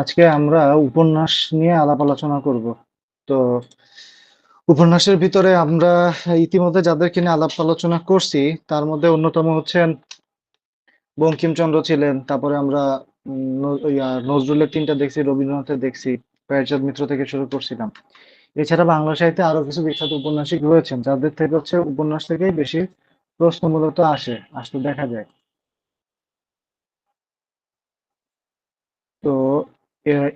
আজকে আমরা উপন্যাস নিয়ে আলাপ আলোচনা করব। তো উপন্যাসের ভিতরে আমরা ইতিমধ্যে যাদেরকে নিয়ে আলাপ আলোচনা করছি তার মধ্যে অন্যতম হচ্ছেন বঙ্কিমচন্দ্র ছিলেন। তারপরে আমরা নজরুলের তিনটা দেখছি, রবীন্দ্রনাথের দেখছি, প্যারিচাঁদ মিত্র থেকে শুরু করছিলাম। এছাড়া বাংলা সাহিত্যে আরো কিছু বিখ্যাত উপন্যাসিক রয়েছেন যাদের থেকে উপন্যাস থেকেই বেশি প্রশ্ন মূলত আসতে দেখা যায়। তো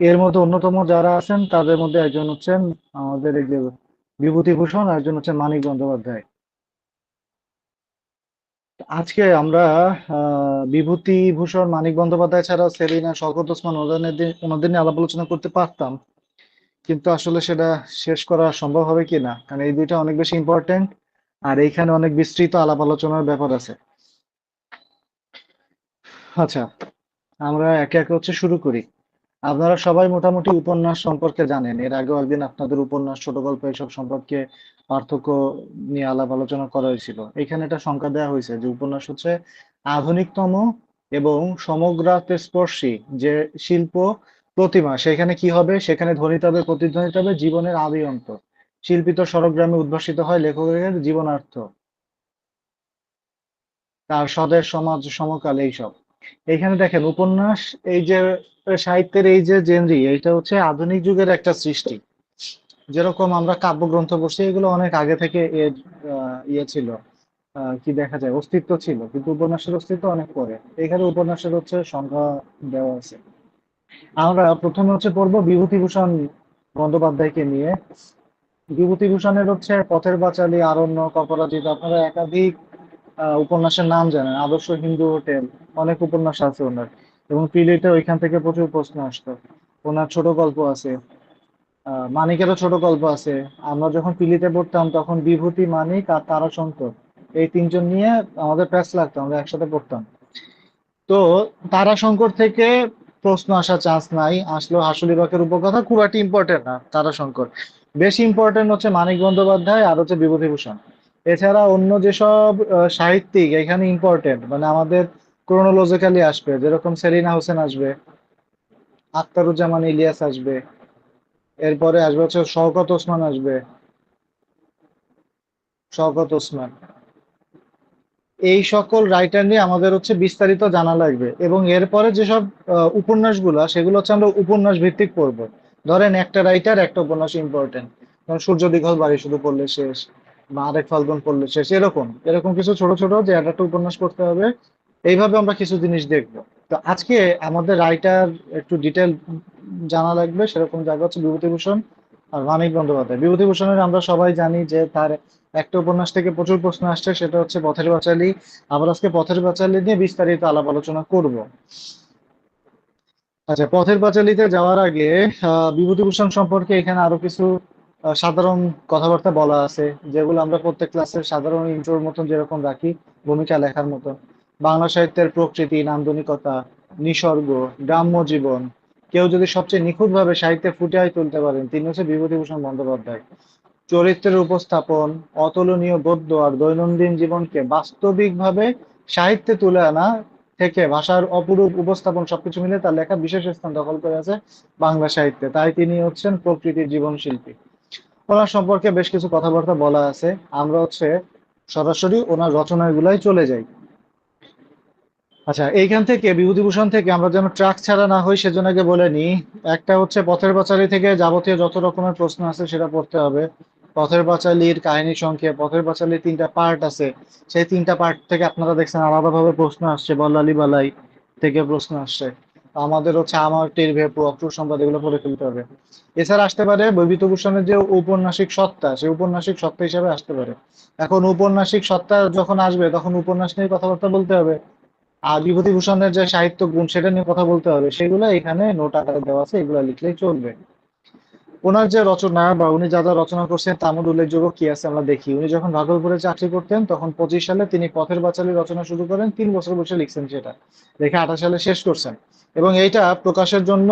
এর মধ্যে অন্যতম যারা আছেন তাদের মধ্যে একজন হচ্ছেন আমাদের এই যে বিভূতিভূষণ, আর একজন হচ্ছেন মানিক বন্দ্যোপাধ্যায়। তো আজকে আমরা বিভূতিভূষণ মানিক বন্দ্যোপাধ্যায় ছাড়া সেলিনা, শওকত ওসমান ওনাদের নিয়ে আলাপ আলোচনা করতে পারতাম, কিন্তু আসলে সেটা শেষ করা সম্ভব হবে কিনা, কারণ এই দুইটা অনেক বেশি ইম্পর্টেন্ট আর এইখানে অনেক বিস্তৃত আলাপ আলোচনার ব্যাপার আছে। আচ্ছা, আমরা একে একে শুরু করি। আপনারা সবাই মোটামুটি উপন্যাস সম্পর্কে জানেন, এর আগেও একদিন আপনাদের উপন্যাস, ছোট গল্প এসব সম্পর্কে পার্থক্য নিয়ে আলাপ আলোচনা করা হয়েছিল। এখানে একটা সংজ্ঞা দেওয়া হয়েছে যে উপন্যাস হচ্ছে আধুনিকতম এবং সমগ্রাস্পর্শী যে শিল্প প্রতিমা। সেখানে কি হবে? সেখানে ধ্বনিত হবে, প্রতিধ্বনিত হবে জীবনের আদি অন্ত। শিল্পিত স্বরগ্রামে উদ্ভাসিত হয় লেখকের জীবনার্থ, তার স্বদেশ, সমাজ, সমকাল, এইসব। এইখানে দেখেন উপন্যাস, এই যে সাহিত্যের এই যে জেনরি, এটা হচ্ছে আধুনিক যুগের একটা সৃষ্টি। যেরকম আমরা কাব্যগ্রন্থ পড়ছি, এগুলো অনেক আগে থেকে এর ইয়ে ছিল, কি দেখা যায়, অস্তিত্ব ছিল, কিন্তু উপন্যাসের অস্তিত্ব অনেক পরে। এখানে উপন্যাসের সংজ্ঞা দেওয়া আছে। আমরা প্রথমে পড়বো বিভূতিভূষণ বন্দ্যোপাধ্যায়কে নিয়ে। বিভূতিভূষণের পথের পাঁচালী, আরণ্যক, অপরাজিত, আপনারা একাধিক উপন্যাসের নাম জানেন, আদর্শ হিন্দু হোটেল, অনেক উপন্যাস আছে ওনার। এবং প্রিলিতে ওইখান থেকে প্রচুর প্রশ্ন আসতো। ওনার ছোট গল্প আছে, মানিকেরও ছোট গল্প আছে। আমরা যখন পিলিতে পড়তাম তখন বিভূতি, মানিক আর তারাশঙ্কর, এই তিনজন নিয়ে আমাদের প্যাচ লাগতো, আমরা একসাথে পড়তাম। তো তারাশঙ্কর থেকে প্রশ্ন আসার চান্স নাই, আসলো হাসুলিবাকের উপকথা, খুব একটা ইম্পর্টেন্ট না তারাশঙ্কর। বেশি ইম্পর্টেন্ট হচ্ছে মানিক বন্দ্যোপাধ্যায় আর বিভূতিভূষণ। এছাড়া অন্য যেসব সাহিত্যিক এখানে ইম্পর্টেন্ট, মানে আমাদের ক্রোনোলজিক্যালি আসবে, যেরকম সেলিনা হোসেন আসবে, আখতারুজ্জামান ইলিয়াস আসবে, এরপরে আসবে শওকত ওসমান আসবে, শওকত ওসমান। এই সকল রাইটার নিয়ে আমাদের বিস্তারিত জানা লাগবে, এবং এরপরে যেসব উপন্যাসগুলা, সেগুলো আমরা উপন্যাস ভিত্তিক পড়বো। ধরেন একটা রাইটার একটা উপন্যাস ইম্পর্টেন্ট, ধরেন সূর্য দীঘল বাড়ি শুধু পড়লে শেষ, বা আরেক ফাল্গুন পড়লে শেষ, এরকম এরকম কিছু ছোট ছোট যে একটা উপন্যাস পড়তে হবে। এইভাবে আমরা কিছু জিনিস দেখবো। তো আজকে আমাদের রাইটার একটু ডিটেল জানা লাগবে, সেরকম জায়গা বিভূতিভূষণ আর মানিক বন্দ্যোপাধ্যায়। বিভূতিভূষণের আমরা সবাই জানি যে তার একটা উপন্যাস থেকে প্রচুর প্রশ্ন আসছে, সেটা হচ্ছে পথের পাঁচালী। আমরা আজকে পথের পাঁচালী নিয়ে বিস্তারিত আলাপ আলোচনা করব। আচ্ছা, পথের পাঁচালীতে যাওয়ার আগে বিভূতিভূষণ সম্পর্কে এখানে আরো কিছু সাধারণ কথাবার্তা বলা আছে, যেগুলো আমরা প্রত্যেক ক্লাসে সাধারণ ইন্ট্রোর মতন যেরকম রাখি, ভূমিকা লেখার মতন। বাংলা সাহিত্যের প্রকৃতি, নান্দনিকতা, নিসর্গ, গ্রাম্য জীবন, কেউ যদি সবচেয়ে নিখুঁতভাবে সাহিত্যে ফুটিয়ে তুলতে পারেন, তিনি বিভূতিভূষণ বন্দ্যোপাধ্যায়। চরিত্রের উপস্থাপন, অতুলনীয় গদ্য আর দৈনন্দিন জীবনকে বাস্তবিকভাবে সাহিত্যে তুলে আনা থেকে ভাষার অপরূপ উপস্থাপন, সবকিছু মিলে তার লেখা বিশেষ স্থান দখল করে আছে বাংলা সাহিত্যে। তাই তিনি প্রকৃতির জীবন শিল্পী। ওনার সম্পর্কে বেশ কিছু কথাবার্তা বলা আছে। আমরা সরাসরি ওনার রচনাগুলাই চলে যাই। আচ্ছা, এইখান থেকে বিভূতিভূষণ থেকে আমরা যেন ট্রাক ছাড়া না হই, সেজন্য আগে বলে নিই। একটা পথের পাঁচালী থেকে যাবতীয় যত রকমের প্রশ্ন আছে সেটা পড়তে হবে। পথের পাঁচালীর কাহিনী সংক্ষেপ, পথের পাঁচালীর তিনটা পার্ট আছে, সেই তিনটা পার্ট থেকে আপনারা দেখছেন আলাদাভাবে প্রশ্ন আসছে, বল্লালী বালাই থেকে প্রশ্ন আসছে। আমাদের আমার তীর ভেপু, অক্রুর সংবাদ, এগুলো পড়ে ফেলতে হবে। এছাড়া আসতে পারে বিভূতিভূষণের যে ঔপন্যাসিক সত্তা, সেই ঔপন্যাসিক সত্তা হিসেবে আসতে পারে। এখন ঔপন্যাসিক সত্তা যখন আসবে তখন উপন্যাস নিয়ে কথাবার্তা বলতে হবে, আর বিভূতিভূষণের যে সাহিত্য গুণ সেটা নিয়ে কথা বলতে হবে, সেগুলো এখানে নোট আকারে দেওয়া আছে, এগুলো লিখলেই চলবে। ওনার যে রচনা বা উনি যা যা রচনা করছেন তার মধ্যে উল্লেখযোগ্য কি আছে আমরা দেখি। উনি যখন ভাগলপুরে চাকরি করতেন তখন 25 সালে তিনি পথের পাঁচালী রচনা শুরু করেন, 3 বছর বসে লিখছেন, সেটা দেখে 28 সালে শেষ করছেন। এবং এইটা প্রকাশের জন্য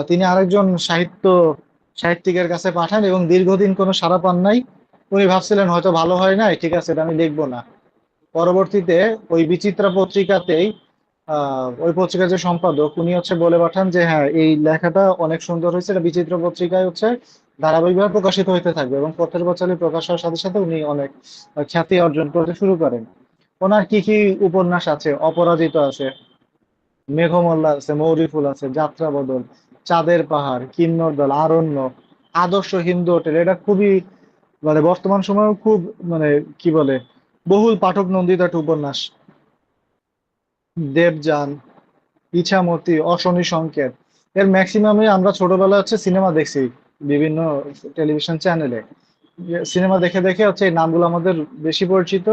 তিনি আরেকজন সাহিত্যিকের কাছে পাঠান, এবং দীর্ঘদিন কোনো সাড়া পান নাই। উনি ভাবছিলেন হয়তো ভালো হয় নাই, ঠিক আছে, এটা আমি লিখবো না। পরবর্তীতে ওই বিচিত্রা পত্রিকাতেই ওই পত্রিকার যে সম্পাদক উনি হচ্ছে বলে পাঠান যে হ্যাঁ এই লেখাটা অনেক সুন্দর হয়েছে, এটা বিচিত্র পত্রিকায় হচ্ছে ধারাবাহিকভাবে প্রকাশিত হতে থাকবে, এবং পথের পাঁচালী প্রকাশ হওয়ার সাথে সাথে উনি অনেক খ্যাতি অর্জন করতে শুরু করেন। ওনার কি কি উপন্যাস আছে? অপরাজিত আছে, মেঘমল্লা আছে, মৌরিফুল আছে, যাত্রাবদল, চাঁদের পাহাড়, কিন্নর দল, আরণ্য, আদর্শ হিন্দু হোটেল, এটা খুবই মানে বর্তমান সময়েও খুব মানে কি বলে বহুল পাঠক নন্দিত একটা উপন্যাস। দেবযান, ইছামতি, অশনি সংকেত, এর ম্যাক্সিমামই আমরা ছোটবেলায় হচ্ছে সিনেমা দেখছি বিভিন্ন টেলিভিশন চ্যানেলে। সিনেমা দেখে দেখে হচ্ছে এই নামগুলো আমাদের বেশি পরিচিত।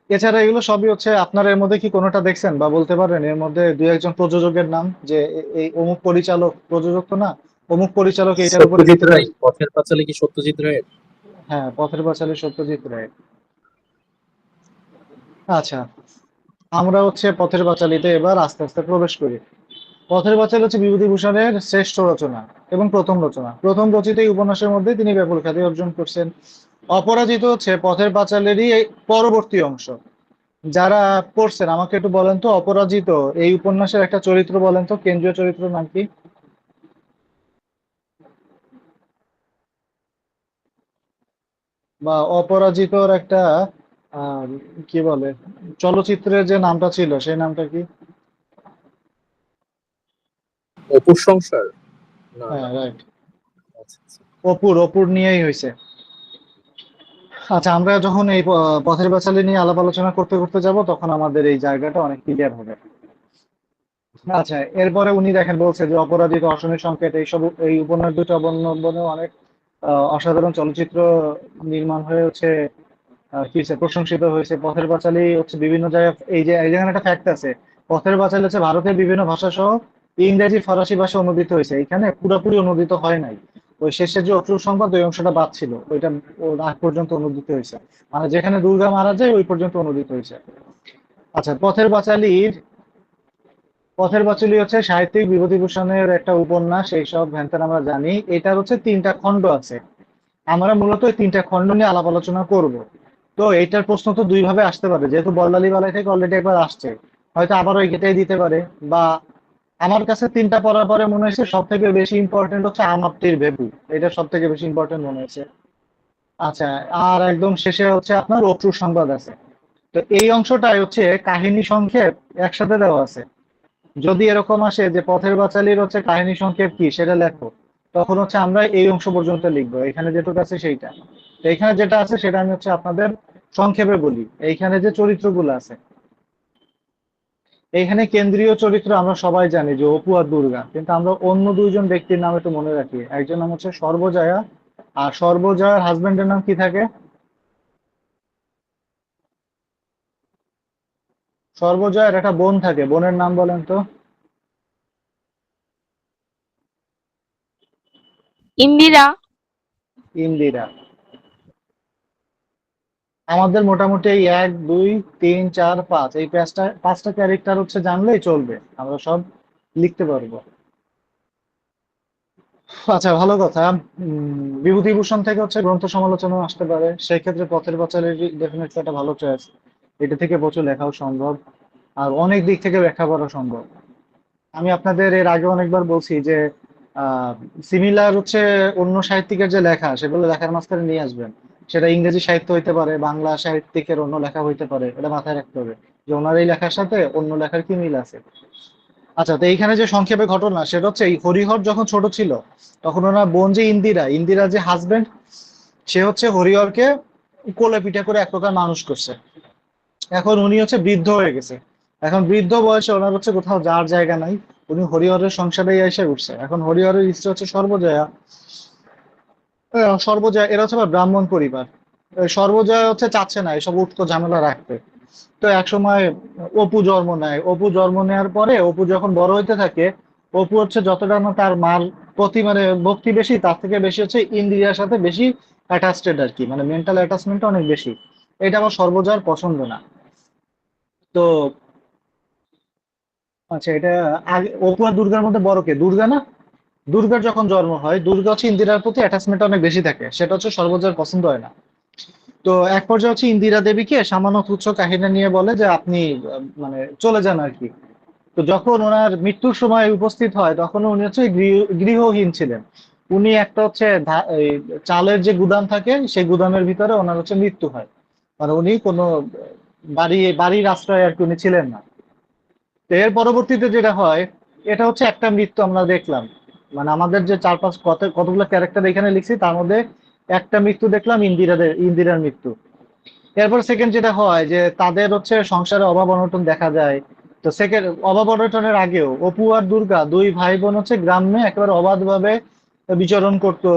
এছাড়া এগুলো সবই হচ্ছে, আপনার এর মধ্যে কি কোনোটা দেখছেন বা বলতে পারেন এর মধ্যে দুই একজন প্রযোজকের নাম, যে এই অমুক পরিচালক, প্রযোজক তো না, অমুক পরিচালক এইটার উপরে সত্যজিৎ লিখতে রায়, পারেন? পথের পাঁচালী কি সত্যজিৎ রায়ের? হ্যাঁ, পথের পাঁচালী সত্যজিৎ রায়। আচ্ছা, আমরা হচ্ছে পথের পাঁচালীতে এবার আস্তে আস্তে প্রবেশ করি। পথের পাঁচালী হচ্ছে বিভূতিভূষণের শ্রেষ্ঠ রচনা এবং প্রথম রচনা। প্রথম রচিত এই উপন্যাসের মধ্যে তিনি ব্যাপক খ্যাতি অর্জন করছেন। অপরাজিত হচ্ছে পথের পাঁচালীরই এই পরবর্তী অংশ। যারা পড়ছেন আমাকে একটু বলেন তো, অপরাজিত এই উপন্যাসের একটা চরিত্র বলেন তো, কেন্দ্রীয় চরিত্র নাম কি? বা অপরাজিতর একটা আহ কি বলে চলচ্চিত্রের যে নামটা ছিল সেই নামটা কি? অপুর সংসার? না হ্যাঁ, না। রাইট। আচ্ছা আচ্ছা। অপুর, অপুর নিয়েই হয়েছে। আচ্ছা, আমরা যখন এই পথের পাঁচালী নিয়ে আলাপ আলোচনা করতে করতে যাব তখন আমাদের এই জায়গাটা অনেক ক্লিয়ার হবে। আচ্ছা, এরপরে উনি দেখেন বলছে যে অপরাজিত, অশনি সংকেত, এইসব এই উপন্যাস দুটো অবলম্বনে অনেক অসাধারণ চলচ্চিত্র নির্মাণ হয়ে হচ্ছে কি হচ্ছে, প্রশংসিত হয়েছে। পথের পাঁচালী হচ্ছে বিভিন্ন জায়গায়, এই যে এই জায়গায় একটা ফ্যাক্ট আছে, পথের পাঁচালী হচ্ছে ভারতের বিভিন্ন ভাষা সহ ইংরেজি ফরাসি ভাষা অনুদিত হয়েছে, এখানে পুরোপুরি অনুদিত হয় নাই। ওই শেষের যে অক্রুর সংবাদ ওই অংশটা বাদ ছিল, ওইটা ওর আগ পর্যন্ত অনুদিত হয়েছে, মানে যেখানে দুর্গা মারা যায় ওই পর্যন্ত অনুদিত হয়েছে। আচ্ছা, পথের পাঁচালী হচ্ছে সাহিত্যিক বিভূতিভূষণের একটা উপন্যাস, এইসব ভ্যানত্যান আমরা জানি। এটার হচ্ছে তিনটা খণ্ড আছে। আমরা মূলত এই তিনটা খণ্ড নিয়ে আলাপ আলোচনা করব। তো এইটার প্রশ্ন তো দুই ভাবে আসতে পারে, যেহেতু বল্লালী বালাই থেকে অলরেডি একবার আসছে, হয়তো আবার ওই গেটেই দিতে পারে। বা আমার কাছে তিনটা পড়ার পরে মনে হয়েছে সব থেকে বেশি ইম্পর্টেন্ট হচ্ছে আমাপ্তির ভেবু, এটা সব থেকে বেশি ইম্পর্টেন্ট মনে হয়েছে। আচ্ছা, আর একদম শেষে হচ্ছে আপনার অক্রুর সংবাদ আছে। তো এই অংশটাই হচ্ছে কাহিনী সংক্ষেপ একসাথে দেওয়া আছে। যদি এরকম আসে যে পথের পাঁচালীর হচ্ছে কাহিনী সংক্ষেপ কি সেটা লেখো, তখন হচ্ছে আমরা এই অংশ পর্যন্ত লিখবো, এখানে যেটুকু আছে সেইটা। তো এখানে যেটা আছে সেটা আমি হচ্ছে আপনাদের সংক্ষেপে বলি। এইখানে যে চরিত্রগুলো আছে, এইখানে কেন্দ্রীয় চরিত্র আমরা সবাই জানি যে অপু আর দুর্গা, কিন্তু আমরা অন্য দুইজন ব্যক্তির নাম একটু মনে রাখি। একজন নাম হচ্ছে সর্বজয়া, আর সর্বজয়ার হাজবেন্ডের নাম কি থাকে? সর্বজয়ার একটা বোন থাকে, বোনের নাম বলেন তো। ইন্দিরা। ইন্দিরা। আমাদের মোটামুটি এই এক দুই তিন চার পাঁচ, এই পাঁচটা ক্যারেক্টার হচ্ছে জানলেই চলবে, আমরা সব লিখতে পারবো। আচ্ছা, ভালো কথা। বিভূতিভূষণ থেকে হচ্ছে গ্রন্থ সমালোচনা আসতে পারে, সেই ক্ষেত্রে পথের পাঁচালী ডেফিনেটলি একটা ভালো চয়েস। এটা থেকে প্রচুর লেখাও সম্ভব, আর অনেক দিক থেকে ব্যাখ্যা করা সম্ভব। আমি আপনাদের এর আগে অনেকবার বলছি যে সিমিলার হচ্ছে অন্য সাহিত্যিকের যে লেখা সেগুলো লেখার মাঝখানে নিয়ে আসবেন। সেটা ইংরেজি সাহিত্য হইতে পারে, বাংলা সাহিত্যিকের অন্য লেখা হইতে পারে, এটা মাথায় রাখতে হবে যে ওনার এই লেখার সাথে অন্য লেখার কি মিল আছে। আচ্ছা, তো এইখানে যে সংক্ষেপে ঘটনা সেটা হচ্ছে এই হরিহর যখন ছোট ছিল তখন ওনার বোন যে ইন্দিরা, ইন্দিরা যে হাজবেন্ড, সে হচ্ছে হরিহরকে কোলে পিঠে করে এক প্রকার মানুষ করছে। এখন উনি হচ্ছে বৃদ্ধ হয়ে গেছে। এখন বৃদ্ধ বয়সে ওনার হচ্ছে কোথাও যাওয়ার জায়গা নাই, উনি হরিহরের সংসারে এসে উঠছে। এখন হরিহরের স্ত্রী হচ্ছে সর্বজয়া। সর্বজয়া এরা হচ্ছে আবার ব্রাহ্মণ পরিবার। সর্বজয়া হচ্ছে চাচ্ছে না এসব উটকো ঝামেলা রাখতে। তো একসময় অপু জন্ম নেয়। অপু জন্ম নেওয়ার পরে অপু যখন বড় হইতে থাকে, অপু হচ্ছে যতটা না তার মার প্রতি মানে ভক্তি বেশি, তার থেকে বেশি হচ্ছে ইন্দ্রিয়ার সাথে বেশি অ্যাটাচড আর কি, মানে মেন্টাল অ্যাটাচমেন্টটা অনেক বেশি। এটা আমার সর্বজয়ার পছন্দ না। তো আচ্ছা, এটা আগে অপু আর দুর্গার মধ্যে বড় কে? দুর্গা না? দুর্গার যখন জন্ম হয়, দুর্গা হচ্ছে ইন্দিরার প্রতি অ্যাটাচমেন্ট অনেক বেশি থাকে, সেটা হচ্ছে সর্বজয়ার পছন্দ হয় না। তো তো এক পর্যায়ে হচ্ছে ইন্দিরা দেবীকে সামান্য তুচ্ছ কাহিনী নিয়ে বলে যে আপনি মানে চলে যান আর কি। তো যখন ওনার মৃত্যুর সময় উপস্থিত হয় তখন উনি হচ্ছে গৃহহীন ছিলেন। উনি একটা হচ্ছে এই চালের যে গুদাম থাকে সেই গুদামের ভিতরে ওনার হচ্ছে মৃত্যু হয়। মানে উনি কোনো বাড়ির আশ্রয় আর কি উনি ছিলেন না। তো এর পরবর্তীতে যেটা হয়, এটা হচ্ছে একটা মৃত্যু আমরা দেখলাম। মানে আমাদের যে চার পাঁচ কতগুলো ক্যারেক্টার এখানে লিখছি তার মধ্যে একটা মৃত্যু দেখলাম, ইন্দিরার মৃত্যু। এরপর সেকেন্ড যেটা হয় যে তাদের হচ্ছে সংসারে অভাব অনটন দেখা যায়। তো সেকেন্ড অভাব অনটনের আগেও অপু আর দুর্গা দুই ভাই বোন হচ্ছে গ্রামে একেবারে অবাধভাবে বিচরণ করতো।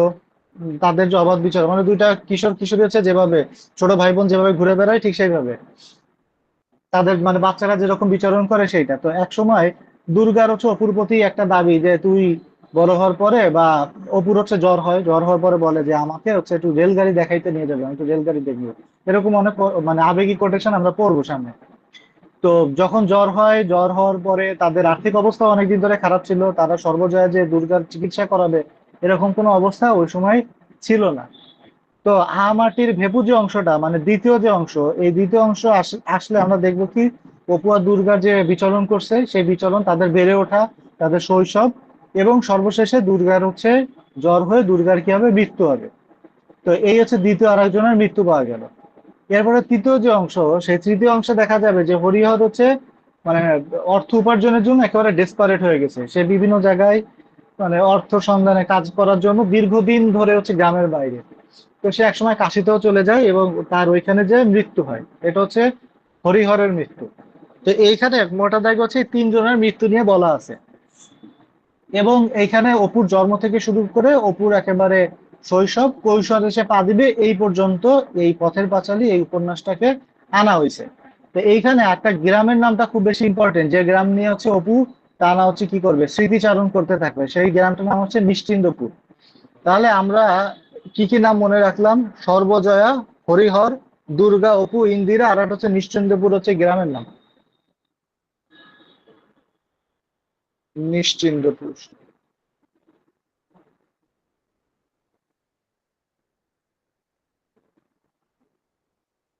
তাদের যে অবাধ বিচরণ মানে দুইটা কিশোর কিশোরী হচ্ছে যেভাবে ছোট ভাই বোন যেভাবে ঘুরে বেড়ায় ঠিক সেইভাবে তাদের মানে বাচ্চারা যেরকম বিচরণ করে সেইটা। তো এক সময় দুর্গার হচ্ছে অপুর প্রতি একটা দাবি যে তুই বড় হওয়ার পরে বা অপুর হচ্ছে জ্বর হওয়ার পরে বলে যে আমাকে হচ্ছে একটু রেলগাড়ি দেখাইতে নিয়ে যাবে, আমি একটু রেলগাড়ি দেখবো। এরকম অনেক মানে আবেগী কোটেশন আমরা পড়বো সামনে। তো যখন জ্বর হওয়ার পরে তাদের আর্থিক অবস্থা অনেকদিন ধরে খারাপ ছিল, তারা সর্বজয়া যে দুর্গার চিকিৎসা করাবে এরকম কোনো অবস্থা ওই সময় ছিল না। তো মাটির ভেপু যে অংশটা মানে দ্বিতীয় যে অংশ, এই দ্বিতীয় অংশ আসলে আমরা দেখবো কি অপু আর দুর্গা যে বিচরণ করছে সেই বিচরণ, তাদের বেড়ে ওঠা, তাদের শৈশব, এবং সর্বশেষে দুর্গার হচ্ছে জ্বর হয়ে দুর্গার কি হবে, মৃত্যু হবে। তো এই হচ্ছে দ্বিতীয় আরেকজনের মৃত্যু পাওয়া গেল। এরপরে তৃতীয় যে অংশ, সেই তৃতীয় অংশে দেখা যাবে যে হরিহর হচ্ছে মানে অর্থ উপার্জনের জন্য একেবারে ডেসপারেট হয়ে গেছে। সে বিভিন্ন জায়গায় মানে অর্থ সন্ধানে কাজ করার জন্য দীর্ঘদিন ধরে হচ্ছে গ্রামের বাইরে। তো সে একসময় কাশিতেও চলে যায় এবং তার ওইখানে যে মৃত্যু হয়, এটা হচ্ছে হরিহরের মৃত্যু। তো এইখানে মোটা দাগে হচ্ছে এই তিনজনের মৃত্যু নিয়ে বলা আছে। এবং এইখানে অপুর জন্ম থেকে শুরু করে অপুর একেবারে শৈশব কৈশোর এসে পা দিবে এই পর্যন্ত এই পথের পাঁচালী এই উপন্যাসটাকে আনা হয়েছে। তো এইখানে একটা গ্রামের নামটা খুব বেশি ইম্পর্টেন্ট, যে গ্রাম নিয়ে হচ্ছে অপু টানা হচ্ছে কি করবে, স্মৃতিচারণ করতে থাকবে। সেই গ্রামটার নাম হচ্ছে নিশ্চিন্দপুর। তাহলে আমরা কি কি নাম মনে রাখলাম? সর্বজয়া, হরিহর, দুর্গা, অপু, ইন্দিরা, আর একটা হচ্ছে নিশ্চিন্দপুর হচ্ছে গ্রামের নাম। নিশ্চিন্দপুর।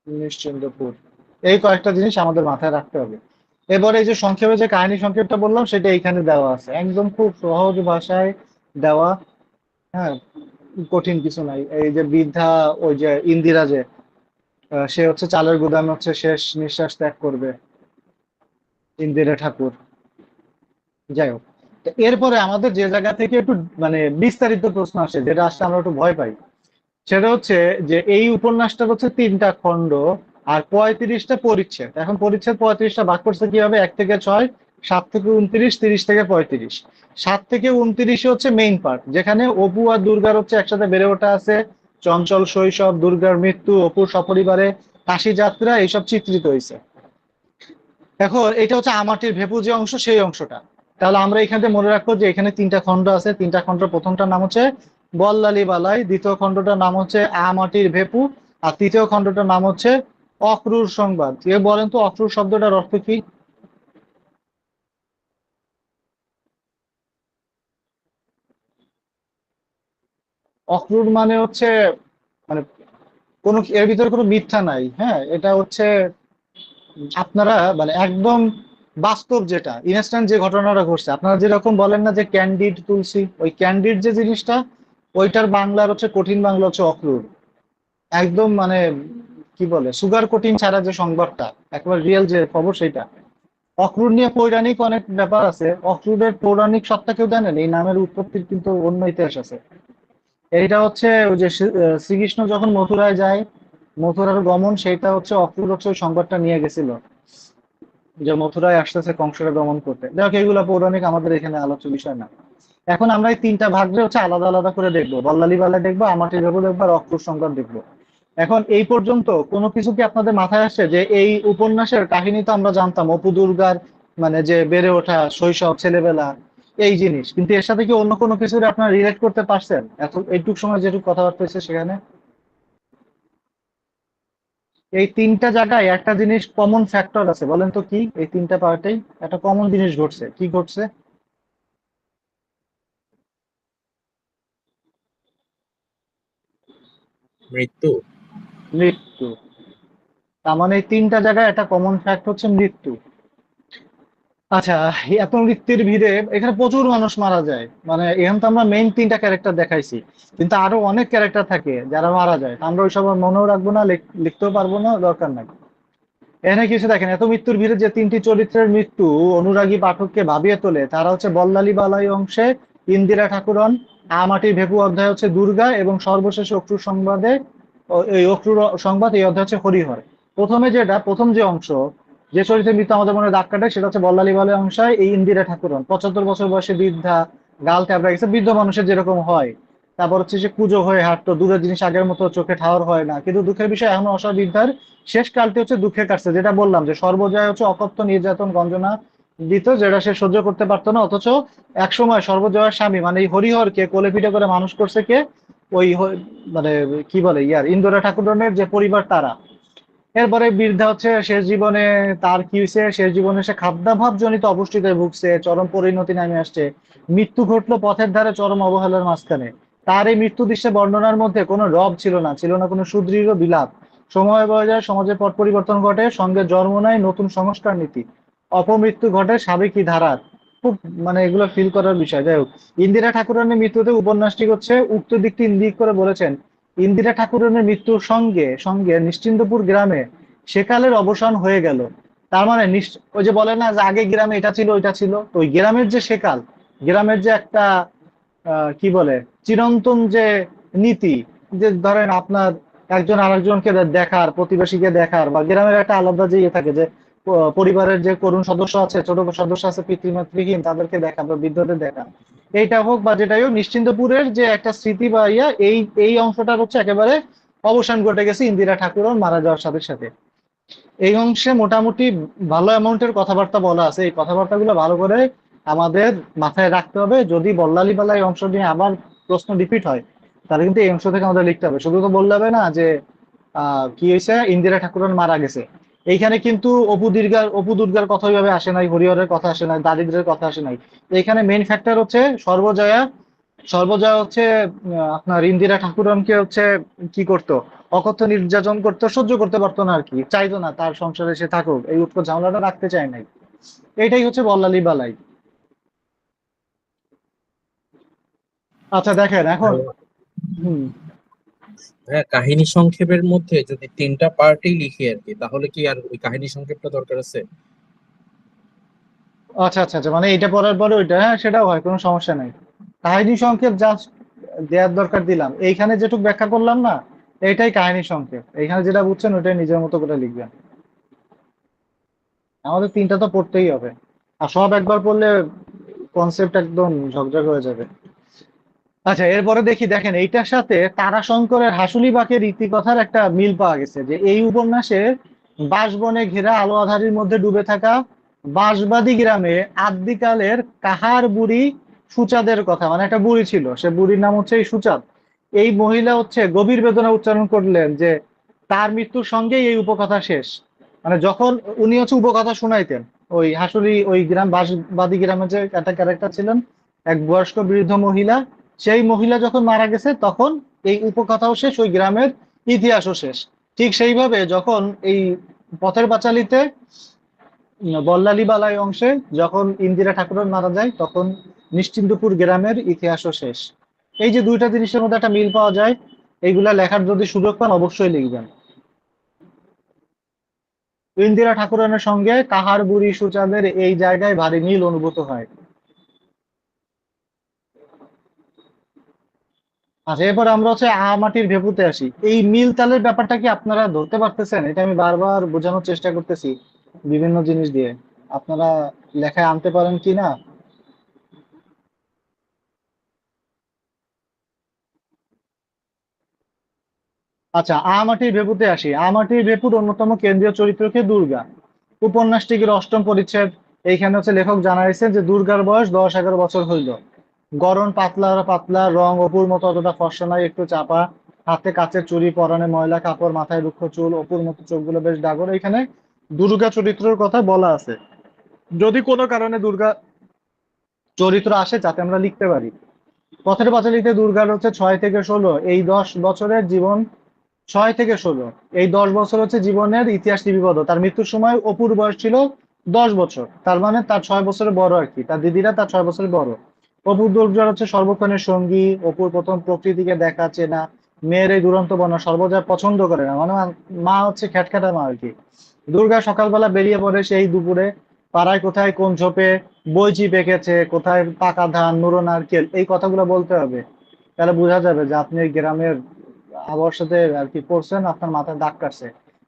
নিশ্চিন্তপুর। এই কয়েকটা জিনিস আমাদের মাথায় রাখতে হবে। এবারে এই যে সংক্ষেপে যে কাহিনী সংক্ষেপটা বললাম সেটা এইখানে দেওয়া আছে, একদম খুব সহজ ভাষায় দেওয়া। হ্যাঁ, কঠিন কিছু নাই। এই যে বৃদ্ধা, ওই যে ইন্দিরা যে সে হচ্ছে চালের গুদামে হচ্ছে শেষ নিঃশ্বাস ত্যাগ করবে, ইন্দিরা ঠাকুর। যাই হোক, তো এরপরে আমাদের যে জায়গা থেকে একটু মানে বিস্তারিত প্রশ্ন আসে, যেটা আসলে আমরা একটু ভয় পাই, সেটা হচ্ছে যে এই উপন্যাসটা হচ্ছে তিনটা খণ্ড আর 35টা পরিচ্ছেদ। এখন পরিচ্ছেদ 35টা ভাগ করছে কিভাবে? 1 থেকে 6, 7 থেকে 29, 30 থেকে 35। 7 থেকে 29 হচ্ছে মেইন পার্ট, যেখানে অপু আর দুর্গার হচ্ছে একসাথে বেড়ে ওঠা আছে, চঞ্চল শৈশব, দুর্গার মৃত্যু, অপুর সপরিবারে কাশি যাত্রা, এইসব চিত্রিত হয়েছে। এখন এটা হচ্ছে আমাটির ভেপু যে অংশ, সেই অংশটা। তাহলে আমরা এখান থেকে মনে রাখবো যে এখানে তিনটা খণ্ড আছে। তিনটা খণ্ড, প্রথমটার নাম হচ্ছে বল্লালী বালাই, দ্বিতীয় খণ্ডটার নাম হচ্ছে আমাটির ভেপু, আর তৃতীয় খণ্ডটার নাম হচ্ছে অক্রুর সংবাদ। এ বলেন তো অক্রুর শব্দটার অর্থ কি? অক্রুর মানে হচ্ছে মানে কোনো, এর ভিতরে কোনো মিথ্যা নাই। হ্যাঁ, এটা হচ্ছে আপনারা মানে একদম বাস্তব, যেটা ইনস্ট্যান্ট যে ঘটনাটা ঘটছে। আপনারা যেরকম বলেন না যে ক্যান্ডিড তুলসী, ওই ক্যান্ডিড যে জিনিসটা, ওইটার বাংলার হচ্ছে কঠিন বাংলা হচ্ছে অক্রুর। একদম মানে কি বলে, সুগার কোটিং ছাড়া যে সংবাদটা, একেবারে রিয়েল যে খবর সেইটা। অক্রুর নিয়ে পৌরাণিক অনেক ব্যাপার আছে। অক্রুরের পৌরাণিক সত্তা কেউ জানেন? এই নামের উৎপত্তির কিন্তু অন্য ইতিহাস আছে। এইটা হচ্ছে ওই যে শ্রীকৃষ্ণ যখন মথুরায় যায়, মথুরার গমন, সেইটা হচ্ছে অক্রুর হচ্ছে ওই সংবাদটা নিয়ে গেছিল, যে মথুরায় আসতেছে কংসকে দমন করতে। দেখো, এগুলো পৌরাণিক, আমাদের এখানে আলোচ্য বিষয় না। এখন আমরা এই তিনটা ভাগে হচ্ছে আলাদা আলাদা করে দেখবো, বল্লালী বালা দেখবো, আমাটি ভেবু দেখবো, আর অক্রুর সংবাদ দেখবো। এখন এই পর্যন্ত কোনো কিছু কি আপনাদের মাথায় আসছে যে এই উপন্যাসের কাহিনী তো আমরা জানতাম, অপু দুর্গার মানে যে বেড়ে ওঠা শৈশব ছেলেবেলা এই জিনিস, কিন্তু এর সাথে কি অন্য কোনো কিছু আপনারা রিলেট করতে পারছেন এত এইটুক সময় যেটুকু কথাবার্তা হয়েছে সেখানে? এই তিনটা জায়গায় একটা জিনিস কমন ফ্যাক্টর আছে, বলেন তো কি? এই তিনটা পার্টেই একটা কমন জিনিস ঘটছে, কি ঘটছে? মৃত্যু। মৃত্যু। তার মানে এই তিনটা জায়গায় একটা কমন ফ্যাক্ট হচ্ছে মৃত্যু। আচ্ছা, এত মৃত্যুর ভিড়ে এখানে প্রচুর মানুষ মারা যায়, মানে এখানে তো আমরা মেইন তিনটা ক্যারেক্টার দেখাইছি, কিন্তু আরো অনেক ক্যারেক্টার থাকে যারা মারা যায়, আমরা ওইসব আর মনেও রাখবো না, লিখতেও পারবো না, দরকার নাই। এখানে কিছু দেখেন, এত মৃত্যুর ভিড়ে যে তিনটি চরিত্রের মৃত্যু অনুরাগী পাঠককে ভাবিয়ে তোলে তারা হচ্ছে বল্লালী বালাই অংশে ইন্দিরা ঠাকুরন, মাটির ভেপু অধ্যায় হচ্ছে দুর্গা, এবং সর্বশেষ অক্রুর সংবাদে এই অক্রুর সংবাদ এই অধ্যায় হচ্ছে হরিহর। প্রথম যে অংশ, যে চরিত্রের মৃত্যু আমাদের মনে দাগ কাটে সেটা হচ্ছে বল্লালী বালাই অংশে এই ইন্দিরা ঠাকুরন, 75 বছর বয়সে বৃদ্ধা, গাল ট্যাবড়া গেছে, বৃদ্ধ মানুষের যেরকম হয়। তারপর হচ্ছে সে কুজো হয়ে হাঁটতো, দূরের জিনিস আগের মতো চোখে ঠাওর হয় না, কিন্তু দুঃখের বিষয় এখনো অসাবৃদ্ধার শেষ কালটি হচ্ছে দুঃখে কাটছে, যেটা বললাম যে সর্বজয় হচ্ছে অকথ্য নির্যাতন গঞ্জনা দিত, যেটা সে সহ্য করতে পারতো না, অথচ একসময় সর্বজয়ের স্বামী মানে এই হরিহরকে কোলে পিঠে করে মানুষ করছে কে? ওই মানে কি বলে ইন্দোরা ঠাকুরনের যে পরিবার তারা। এরপরে বৃদ্ধা হচ্ছে শেষ জীবনে, তার কি হয়েছে, শেষ জীবনে সে খাদ্যাভাব জনিত অপুষ্টিতে ভুগছে, চরম পরিণতি নামে আসছে, মৃত্যু ঘটলো পথের ধারে চরম অবহেলার মাঝখানে। তার এই মৃত্যু দৃশ্যে বর্ণনার মধ্যে কোনো রব ছিল না, ছিল না কোনো সুদৃঢ় বিলাপ। সময় বয়ে যায়, সমাজের পট পরিবর্তন ঘটে, সঙ্গে জন্ম নেয় নতুন সংস্কার নীতি, অপমৃত্যু ঘটে সাবেকি ধারার। খুব মানে এগুলো ফিল করার বিষয়। যাই হোক, ইন্দিরা ঠাকুরানীর মৃত্যুতে উপন্যাসটি হচ্ছে উক্ত দিকটি ইঙ্গিত করে বলেছেন, ইন্দিরা ঠাকুরানীর মৃত্যুর সঙ্গে সঙ্গে নিশ্চিন্তপুর গ্রামে সেকালের অবসান হয়ে গেল। তার মানে ওই যে বলে না যে আগে গ্রামে এটা ছিল ওইটা ছিল, তো ওই গ্রামের যে সেকাল, গ্রামের যে একটা কি বলে চিরন্তন যে নীতি, যে ধরেন আপনার একজন আরেকজনকে দেখার, প্রতিবেশীকে দেখার, বা গ্রামের একটা আলাদা যে ইয়ে থাকে যে পরিবারের যে করুণ সদস্য আছে, ছোট সদস্য আছে পিতৃমাতৃহীন, তাদেরকে দেখা বা বৃদ্ধদের দেখা, এইটা হোক বা যেটাই হোক, নিশ্চিন্তপুরের যে একটা স্মৃতি বা এই এই অংশটার হচ্ছে একেবারে অবসান ঘটে গেছে ইন্দিরা ঠাকুরন মারা যাওয়ার সাথে সাথে। এই অংশে মোটামুটি ভালো অ্যামাউন্টের কথাবার্তা বলা আছে, এই কথাবার্তাগুলো ভালো করে আমাদের মাথায় রাখতে হবে, যদি বল্লালী পাল্লাই অংশ নিয়ে আবার প্রশ্ন রিপিট হয় তাহলে কিন্তু এই অংশ থেকে আমাদের লিখতে হবে, শুধু তো বললে হবে না যে কি হয়েছে ইন্দিরা ঠাকুরন মারা গেছে। এইখানে কিন্তু অপু দুর্গার কথা ওইভাবে আসে নাই, হরিহরের কথা আসে নাই, দারিদ্রের কথা আসে নাই। এইখানে মেইন ফ্যাক্টর হচ্ছে সর্বজয়া। সর্বজয়া হচ্ছে আপনার ইন্দিরা ঠাকুরনকে হচ্ছে কি করতো, অকথ্য নির্যাতন করতো, সহ্য করতে পারতো না আর কি, চাইতো না তার সংসারে সে থাকুক, এই উৎকট ঝামেলাটা রাখতে চায় নাই। এইটাই হচ্ছে বল্লালী বালাই। আচ্ছা দেখেন এখন। ভাইয়া, হুম। ভাইয়া, কাহিনী সংক্ষেপের মধ্যে যদি তিনটা পার্টই লিখি আর কি, তাহলে কি আর ওই কাহিনী সংক্ষেপটা দরকার আছে? আচ্ছা আচ্ছা আচ্ছা, মানে এটা পড়ার পরে ওইটা, হ্যাঁ সেটাও হয়, কোনো সমস্যা নাই। কাহিনী সংক্ষেপ জাস্ট দেওয়ার দরকার দিলাম, এইখানে যেটুকু ব্যাখ্যা করলাম না, এইটাই কাহিনী সংক্ষেপ, এইখানে যেটা বুঝছেন ওইটাই নিজের মতো করে লিখবেন। আমাদের তিনটা তো পড়তেই হবে, আর সব একবার পড়লে কনসেপ্ট একদম ঝকঝক হয়ে যাবে। আচ্ছা, এরপরে দেখেন এইটার সাথে তারাশঙ্করের হাসুলি বাঁকের রীতিকথার একটা মিল পাওয়া গেছে, যে এই উপন্যাসে বাঁশবনে ঘেরা আলো আঁধারির মধ্যে ডুবে থাকা বাঁশবাদী গ্রামে আদ্যিকালের কাহার বুড়ি সুচাঁদের কথা, মানে একটা বুড়ি ছিল, সে বুড়ির নাম হচ্ছে এই সুচাঁদ। এই মহিলা হচ্ছে গভীর বেদনা উচ্চারণ করলেন যে তার মৃত্যুর সঙ্গেই এই উপকথা শেষ। মানে যখন উনি হচ্ছে উপকথা শুনাইতেন, ওই হাসুলি ওই গ্রাম বাঁশবাদী গ্রামে যে একটা ক্যারেক্টার ছিলেন, এক বয়স্ক বৃদ্ধ মহিলা, সেই মহিলা যখন মারা গেছে তখন এই উপকথাও শেষ, ওই গ্রামের ইতিহাসও শেষ। ঠিক সেইভাবে যখন এই পথের পাঁচালীতে বল্লালী বালাই অংশে যখন ইন্দিরা ঠাকুরন মারা যায় তখন নিশ্চিন্তপুর গ্রামের ইতিহাসও শেষ। এই যে দুইটা জিনিসের মধ্যে একটা মিল পাওয়া যায়, এইগুলা লেখার যদি সুযোগ পান অবশ্যই লিখবেন। ইন্দিরা ঠাকুরনের সঙ্গে কাহার বুড়ি সুচাঁদের এই জায়গায় ভারী মিল অনুভূত হয়। আচ্ছা, এরপর আমরা হচ্ছে মাটির ভেপুতে আসি, এই মিল তালের ব্যাপারটা কি আপনারা ধরতে পারতেছেন? এটা আমি বারবার বোঝানোর চেষ্টা করতেছি বিভিন্ন জিনিস দিয়ে, আপনারা লেখায় আনতে পারেন কি না? আচ্ছা, মাটির ভেপুতে আসি। মাটির ভেপুর অন্যতম কেন্দ্রীয় চরিত্রকে দুর্গা। উপন্যাসটির অষ্টম পরিচ্ছেদ। এইখানে হচ্ছে লেখক জানাইছেন যে দুর্গার বয়স 10-11 বছর হইল, গড়ন পাতলা পাতলা, রং অপুর মতো অতটা ফর্সা নয়, একটু চাপা, হাতে কাচের চুড়ি, পরনে ময়লা কাপড়, মাথায় রুক্ষ চুল, অপুর মতো চোখগুলো বেশ ডাগর। এখানে দুর্গা চরিত্রের কথা বলা আছে, যদি কোনো কারণে দুর্গা চরিত্র আসে যাতে আমরা লিখতে পারি। পথের পাঁচালীতে দুর্গার হচ্ছে 6 থেকে 16 এই 10 বছরের জীবন 6 থেকে 16, এই 10 বছর হচ্ছে জীবনের ইতিহাস লিপিবদ্ধ। তার মৃত্যুর সময় অপুর বয়স ছিল 10 বছর, তার মানে তার 6 বছরের বড় আর কি, তার দিদিরা তার 6 বছরের বড়। অপুর দুর্জয় হচ্ছে সর্বক্ষণের সঙ্গী, অপুর প্রথম প্রকৃতিকে দেখা চেনা, মেয়ের এই দুরন্ত বর্ণনা সর্বজয়া পছন্দ করে না, মানে মা হচ্ছে খ্যাটখ্যাটা মা আর কি। দুর্গা সকালবেলা বেরিয়ে পড়ে সেই দুপুরে, পাড়ায় কোথায় কোন ঝোপে বইচি পেকেছে, কোথায় পাকা ধান, নুরো নারকেল, এই কথাগুলো বলতে হবে। তাহলে বোঝা যাবে যে আপনি এই গ্রামের আবহাওয়ার সাথে আর কি পড়ছেন, আপনার মাথায় দাগ কাটছে।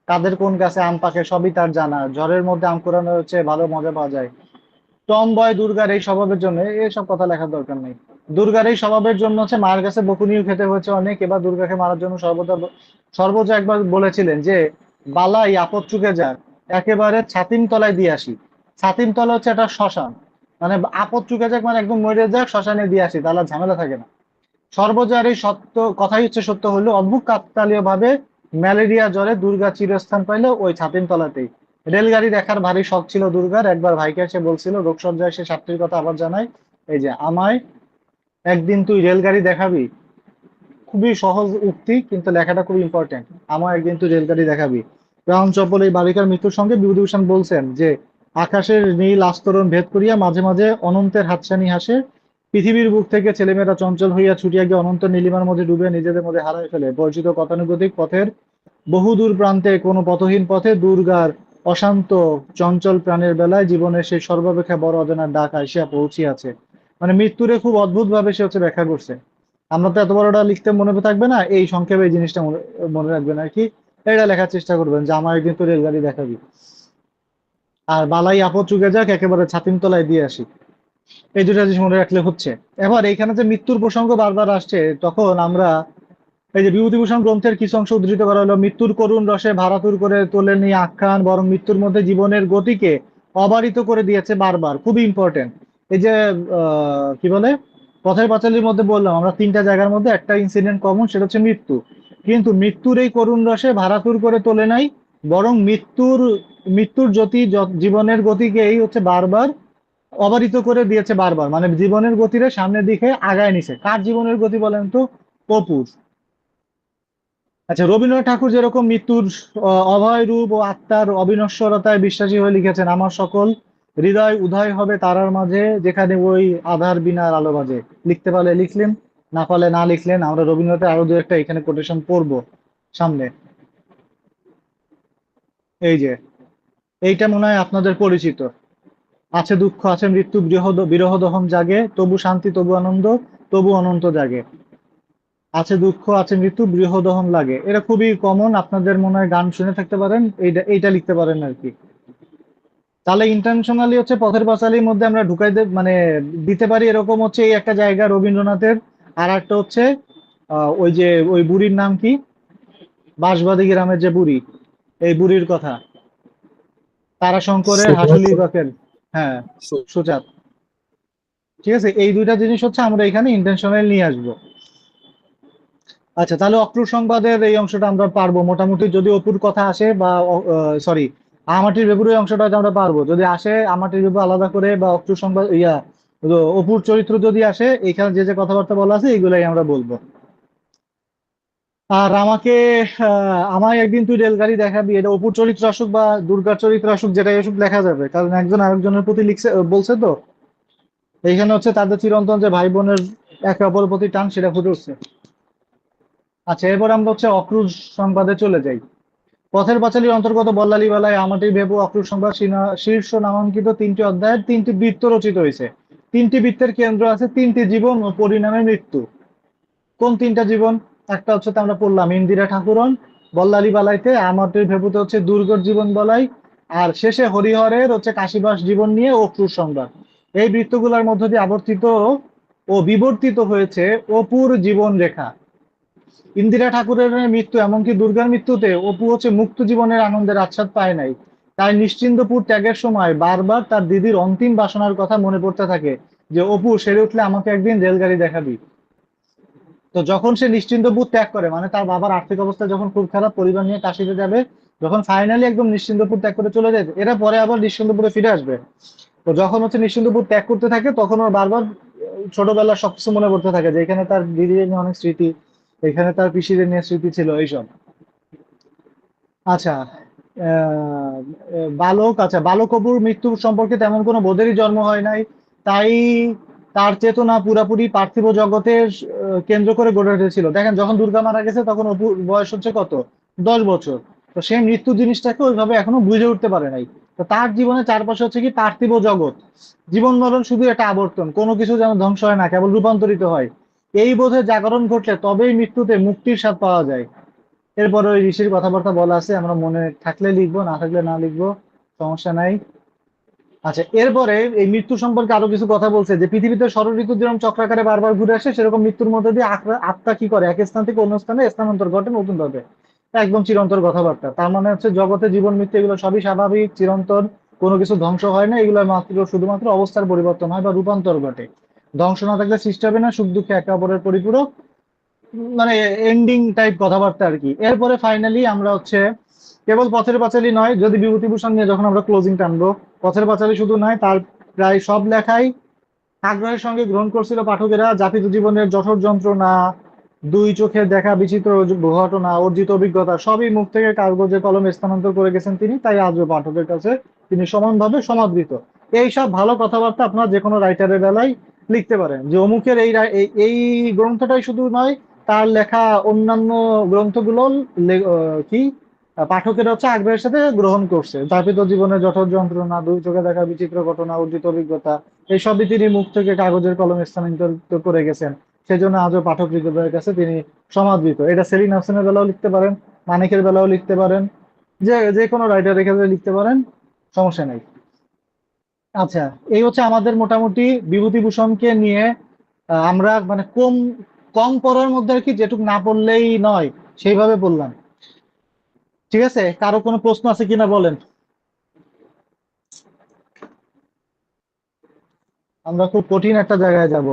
কাদের কোন গাছে আম পাকে সবই তার জানা, ঝড়ের মধ্যে আম কুড়ানো হচ্ছে ভালো মজা পাওয়া যায়। টম বয় দুর্গার এই স্বভাবের জন্য, এইসব কথা লেখার দরকার নেই। দুর্গার এই স্বভাবের জন্য হচ্ছে মায়ের কাছে বকুনিও খেতে হয়েছে অনেক। এবার দুর্গাকে মারার জন্য সর্বজ একবার বলেছিলেন যে বালাই আপদ চুকে যাক, একেবারে ছাতিম তলায় দিয়ে আসি। ছাতিম তলা হচ্ছে একটা শ্মশান, মানে আপদ চুকে যাক মানে একদম মরে যাক, শ্মশানে দিয়ে আসি, তাহলে আর ঝামেলা থাকে না। সর্বজয়ার এই সত্য কথাই হচ্ছে সত্য হলো, অদ্ভুত কাকতালীয় ভাবে ম্যালেরিয়া জ্বরে দুর্গা চিরস্থান পাইলো ওই ছাতিম তলাতেই। রেলগাড়ি দেখার ভারী শখ ছিল দুর্গার, একবার ভাইকে এসে বলছিল, রোগসজ্জায় সে সাতটির কথা আবার জানায়, এই যে আমায় একদিন তুই রেলগাড়ি দেখাবি। খুবই সহজ উক্তি কিন্তু লেখাটা খুব ইম্পর্টেন্ট, আমায় একদিন তুই রেলগাড়ি দেখাবি। রাম চপল এই বালিকার মৃত্যুর সঙ্গে বিভূতিভূষণ বলছেন যে আকাশের নীল আস্তরণ ভেদ করিয়া মাঝে মাঝে অনন্তের হাতছানি হাসে, পৃথিবীর বুক থেকে ছেলেমেয়েরা চঞ্চল হইয়া ছুটিয়া গিয়ে অনন্ত নীলিমার মধ্যে ডুবে নিজেদের মধ্যে হারায় ফেলে। পরিচিত গতানুগতিক পথের বহুদূর প্রান্তে কোনো পথহীন পথে দুর্গার অশান্ত চঞ্চল প্রাণের বেলায় জীবনের সেই সর্বাপেক্ষা বড় অজানার ডাক আসিয়া পৌঁছিয়াছে। মানে মৃত্যুরে খুব অদ্ভুত ভাবে সে হচ্ছে ব্যাখ্যা করছে। আমরা তো এত বড়টা লিখতে মনে থাকবে না, এই সংক্ষেপে এই জিনিসটা মনে মনে রাখবেন আর কি। এটা লেখার চেষ্টা করবেন যে আমার একদিন তো রেলগাড়ি দেখাবি, আর বালাই আপদ চুকে যাক একেবারে ছাতিম তলায় দিয়ে আসি। এই দুটা জিনিস মনে রাখলে হচ্ছে। এবার এইখানে যে মৃত্যুর প্রসঙ্গ বারবার আসছে, তখন আমরা এই যে বিভূতিভূষণ গ্রন্থের কিছু অংশ উদ্ধৃত করা হলো, মৃত্যুর করুণ রসে ভারাতুর করে তোলেনি আখ্যান, বরং মৃত্যুর মধ্যে জীবনের গতিকে অবারিত করে দিয়েছে বারবার। খুবই ইম্পর্টেন্ট। এই যে কি বলে, পথের পাঁচালীর মধ্যে বললাম আমরা 3টা জায়গার মধ্যে একটা ইনসিডেন্ট কমন, সেটা হচ্ছে মৃত্যু। কিন্তু মৃত্যুর এই করুণ রসে ভারাতুর করে তোলে নাই, বরং মৃত্যুর মৃত্যুর জ্যোতি জীবনের গতিকে এই হচ্ছে বারবার অবারিত করে দিয়েছে বারবার, মানে জীবনের গতিরে সামনের দিকে আগায় নিছে। কার জীবনের গতি বলেন তো? অপুর। আচ্ছা, রবীন্দ্রনাথ ঠাকুর যেরকম মৃত্যুর অভয় রূপ ও আত্মার অবিনশ্বরতায় বিশ্বাসী হয়ে লিখেছেন, আমার সকল হৃদয় উদয় হবে তারার মাঝে যেখানে ওই আধার বিনার আলো বাজে। লিখতে পারলে লিখলেন, না পারলে না লিখলেন। আমরা রবীন্দ্রনাথের আরো দু একটা এখানে কোটেশন পড়বো সামনে। এই যে এইটা মনে হয় আপনাদের পরিচিত। আছে দুঃখ আছে মৃত্যু, বিরহ দহন জাগে, তবু শান্তি তবু আনন্দ, তবু অনন্ত জাগে। আছে দুঃখ আছে মৃত্যু, গৃহদহন লাগে, এটা খুবই কমন, আপনাদের মনে হয় গান শুনে থাকতে পারেন, এইটা এইটা লিখতে পারেন আর কি। তাহলে ইন্টারন্যাশনালি হচ্ছে পথের পাঁচালীর মধ্যে আমরা মানে দিতে পারি এরকম হচ্ছে এই একটা জায়গা রবীন্দ্রনাথের। আর একটা হচ্ছে ওই যে ওই বুড়ির নাম কি, বাঁশবাদী গ্রামের যে বুড়ি, এই বুড়ির কথা, তারাশঙ্করের সুজাত, হাসুলি বাকের। হ্যাঁ, সুজাত। ঠিক আছে, এই দুইটা জিনিস হচ্ছে আমরা এখানে ইন্টেনশনাল নিয়ে আসবো। আচ্ছা, তাহলে অক্রুর সংবাদের এই অংশটা আমরা পারবো মোটামুটি, যদি অপুর কথা আসে বা সরি আমাটির বেবুর এই অংশটা হয়তো আমরা পারবো যদি আসে, আমাটির বেবু আলাদা করে বা অক্রুর সংবাদ অপুর চরিত্র যদি আসে, এখানে যে যে কথাবার্তা বলা আছে এইগুলাই আমরা বলবো। আর আমাকে আমায় একদিন তুই রেলগাড়ি দেখাবি, এটা অপুর চরিত্র আসুক বা দুর্গার চরিত্র আসুক, যেটাই আসুক লেখা যাবে, কারণ একজন আরেকজনের প্রতি লিখছে বলছে তো। এইখানে হচ্ছে তাদের চিরন্তন যে ভাই বোনের একে অপরের প্রতি টান, সেটা ফুটে উঠছে। আচ্ছা, এরপর আমরা হচ্ছে অক্রুর সংবাদে চলে যাই। পথের পাঁচালীর অন্তর্গত বল্লালী বেলায় আমাটির ভেবু অক্রুর সংবাদ শীর্ষ নামাঙ্কিত 3টি অধ্যায়ের 3টি বৃত্ত রচিত হয়েছে। 3টি বৃত্তের কেন্দ্র আছে 3টি জীবন ও পরিণামে মৃত্যু। কোন 3টা জীবন? একটা হচ্ছে তো আমরা পড়লাম, ইন্দিরা ঠাকুরন বল্লালী বালাইতে, আমাটির ভেবুতে হচ্ছে দুর্গর জীবন বলাই, আর শেষে হরিহরের হচ্ছে কাশীবাস জীবন নিয়ে অক্রুর সংবাদ। এই বৃত্তগুলোর মধ্য দিয়ে আবর্তিত ও বিবর্তিত হয়েছে অপুর জীবন রেখা। ইন্দিরা ঠাকুরের মৃত্যু এমনকি দুর্গার মৃত্যুতে অপু হচ্ছে মুক্ত জীবনের আনন্দের আস্বাদ পায় নাই। তাই নিশ্চিন্দপুর ত্যাগের সময় বারবার তার দিদির অন্তিম বাসনার কথা মনে পড়তে থাকে, যে অপু সেরে উঠলে আমাকে একদিন রেলগাড়ি দেখাবি। তো যখন সে নিশ্চিন্দপুর ত্যাগ করে, মানে তার বাবার আর্থিক অবস্থা যখন খুব খারাপ, পরিবার নিয়ে কাশিতে যাবে, যখন ফাইনালি একদম নিশ্চিন্দপুর ত্যাগ করে চলে যায়, এরা পরে আবার নিশ্চিন্দপুরে ফিরে আসবে। তো যখন হচ্ছে নিশ্চিন্দপুর ত্যাগ করতে থাকে, তখন ওর বারবার ছোটবেলার সবকিছু মনে পড়তে থাকে, যে এখানে তার দিদির নিয়ে অনেক স্মৃতি, এখানে তার পিসিদের নিয়ে স্মৃতি ছিল, এইসব। আচ্ছা, বালক, আচ্ছা, বালক অপুর মৃত্যু সম্পর্কে তেমন কোনো বোধেরই জন্ম হয় নাই, তাই তার চেতনা পুরাপুরি পার্থিব জগতের কেন্দ্র করে গড়ে উঠেছিল। দেখেন, যখন দুর্গা মারা গেছে তখন অপুর বয়স হচ্ছে কত, 10 বছর। তো সে মৃত্যু জিনিসটাকে ওইভাবে এখনো বুঝে উঠতে পারে নাই। তো তার জীবনে চারপাশে হচ্ছে কি পার্থিব জগৎ, জীবন মরণ শুধু একটা আবর্তন, কোনো কিছু যেন ধ্বংস হয় না, কেবল রূপান্তরিত হয়। এই বোধে জাগরণ ঘটলে তবেই মৃত্যুতে মুক্তির স্বাদ পাওয়া যায়। এরপরে ওই ঋষির কথাবার্তা বলা আছে, আমরা মনে থাকলে লিখবো, না থাকলে না লিখবো, সমস্যা নাই। আচ্ছা, এরপরে এই মৃত্যু সম্পর্কে আরো কিছু কথা বলছে যে পৃথিবীতে ষড়ঋতু যেরকম চক্রাকারে বারবার ঘুরে আসে, সেরকম মৃত্যুর মধ্যে দিয়ে আত্মা কি করে, এক স্থান থেকে অন্য স্থানে স্থানান্তর ঘটে নতুন ভাবে। একদম চিরন্তর কথাবার্তা। তার মানে হচ্ছে জগতে জীবন মৃত্যু এগুলো সবই স্বাভাবিক, চিরন্তন, কোনো কিছু ধ্বংস হয় না, এগুলো মাত্র শুধুমাত্র অবস্থার পরিবর্তন হয় বা রূপান্তর ঘটে। ধ্বংস না থাকলে সৃষ্টি হবে না, সুখ দুঃখে একে অপরের পরিপূরক, মানে এন্ডিং টাইপ কথাবার্তা আর কি। এরপরে ফাইনালি আমরা হচ্ছে কেবল পথের পাঁচালী নয়, যদি বিভূতিভূষণ নিয়ে যখন আমরা ক্লোজিং টানবো, পথের পাঁচালী শুধু নয়, তার প্রায় সব লেখাই আগ্রহের সঙ্গে গ্রহণ করছিল পাঠকেরা। জাতিত জীবনের জঠর যন্ত্রণা, দুই চোখে দেখা বিচিত্র ঘটনা, অর্জিত অভিজ্ঞতা সবই মুখ থেকে কাগজে কলমে স্থানান্তর করে গেছেন তিনি, তাই আজও পাঠকের কাছে তিনি সমানভাবে সমাদৃত। এইসব ভালো কথাবার্তা আপনারা যে কোনো রাইটারের বেলায় লিখতে পারেন, যে অমুকের এই গ্রন্থটাই শুধু নয়, তার লেখা অন্যান্য গ্রন্থগুলো কি পাঠকেরা হচ্ছে আগ্রহের সাথে গ্রহণ করছে। যাপিত জীবনের জঠর যন্ত্রণা, দুই চোখে দেখা বিচিত্র ঘটনা, অর্জিত অভিজ্ঞতা, এই সবই তিনি মুখ থেকে কাগজের কলমে স্থানান্তরিত করে গেছেন। সেজন্য আজও পাঠক হৃদয়ের কাছে তিনি সমাদৃত। এটা সেলিম হাসানের বেলাও লিখতে পারেন, মানিকের বেলাও লিখতে পারেন, যে যে কোনো রাইটারের ক্ষেত্রে লিখতে পারেন, সমস্যা নেই। আচ্ছা, এই হচ্ছে আমাদের মোটামুটি বিভূতিভূষণকে নিয়ে আমরা মানে কম কম পড়ার মধ্যে আর কি, যেটুকু না পড়লেই নয় সেইভাবে পড়লাম। ঠিক আছে, কারো কোনো প্রশ্ন আছে কিনা বলেন। আমরা খুব কঠিন একটা জায়গায় যাব।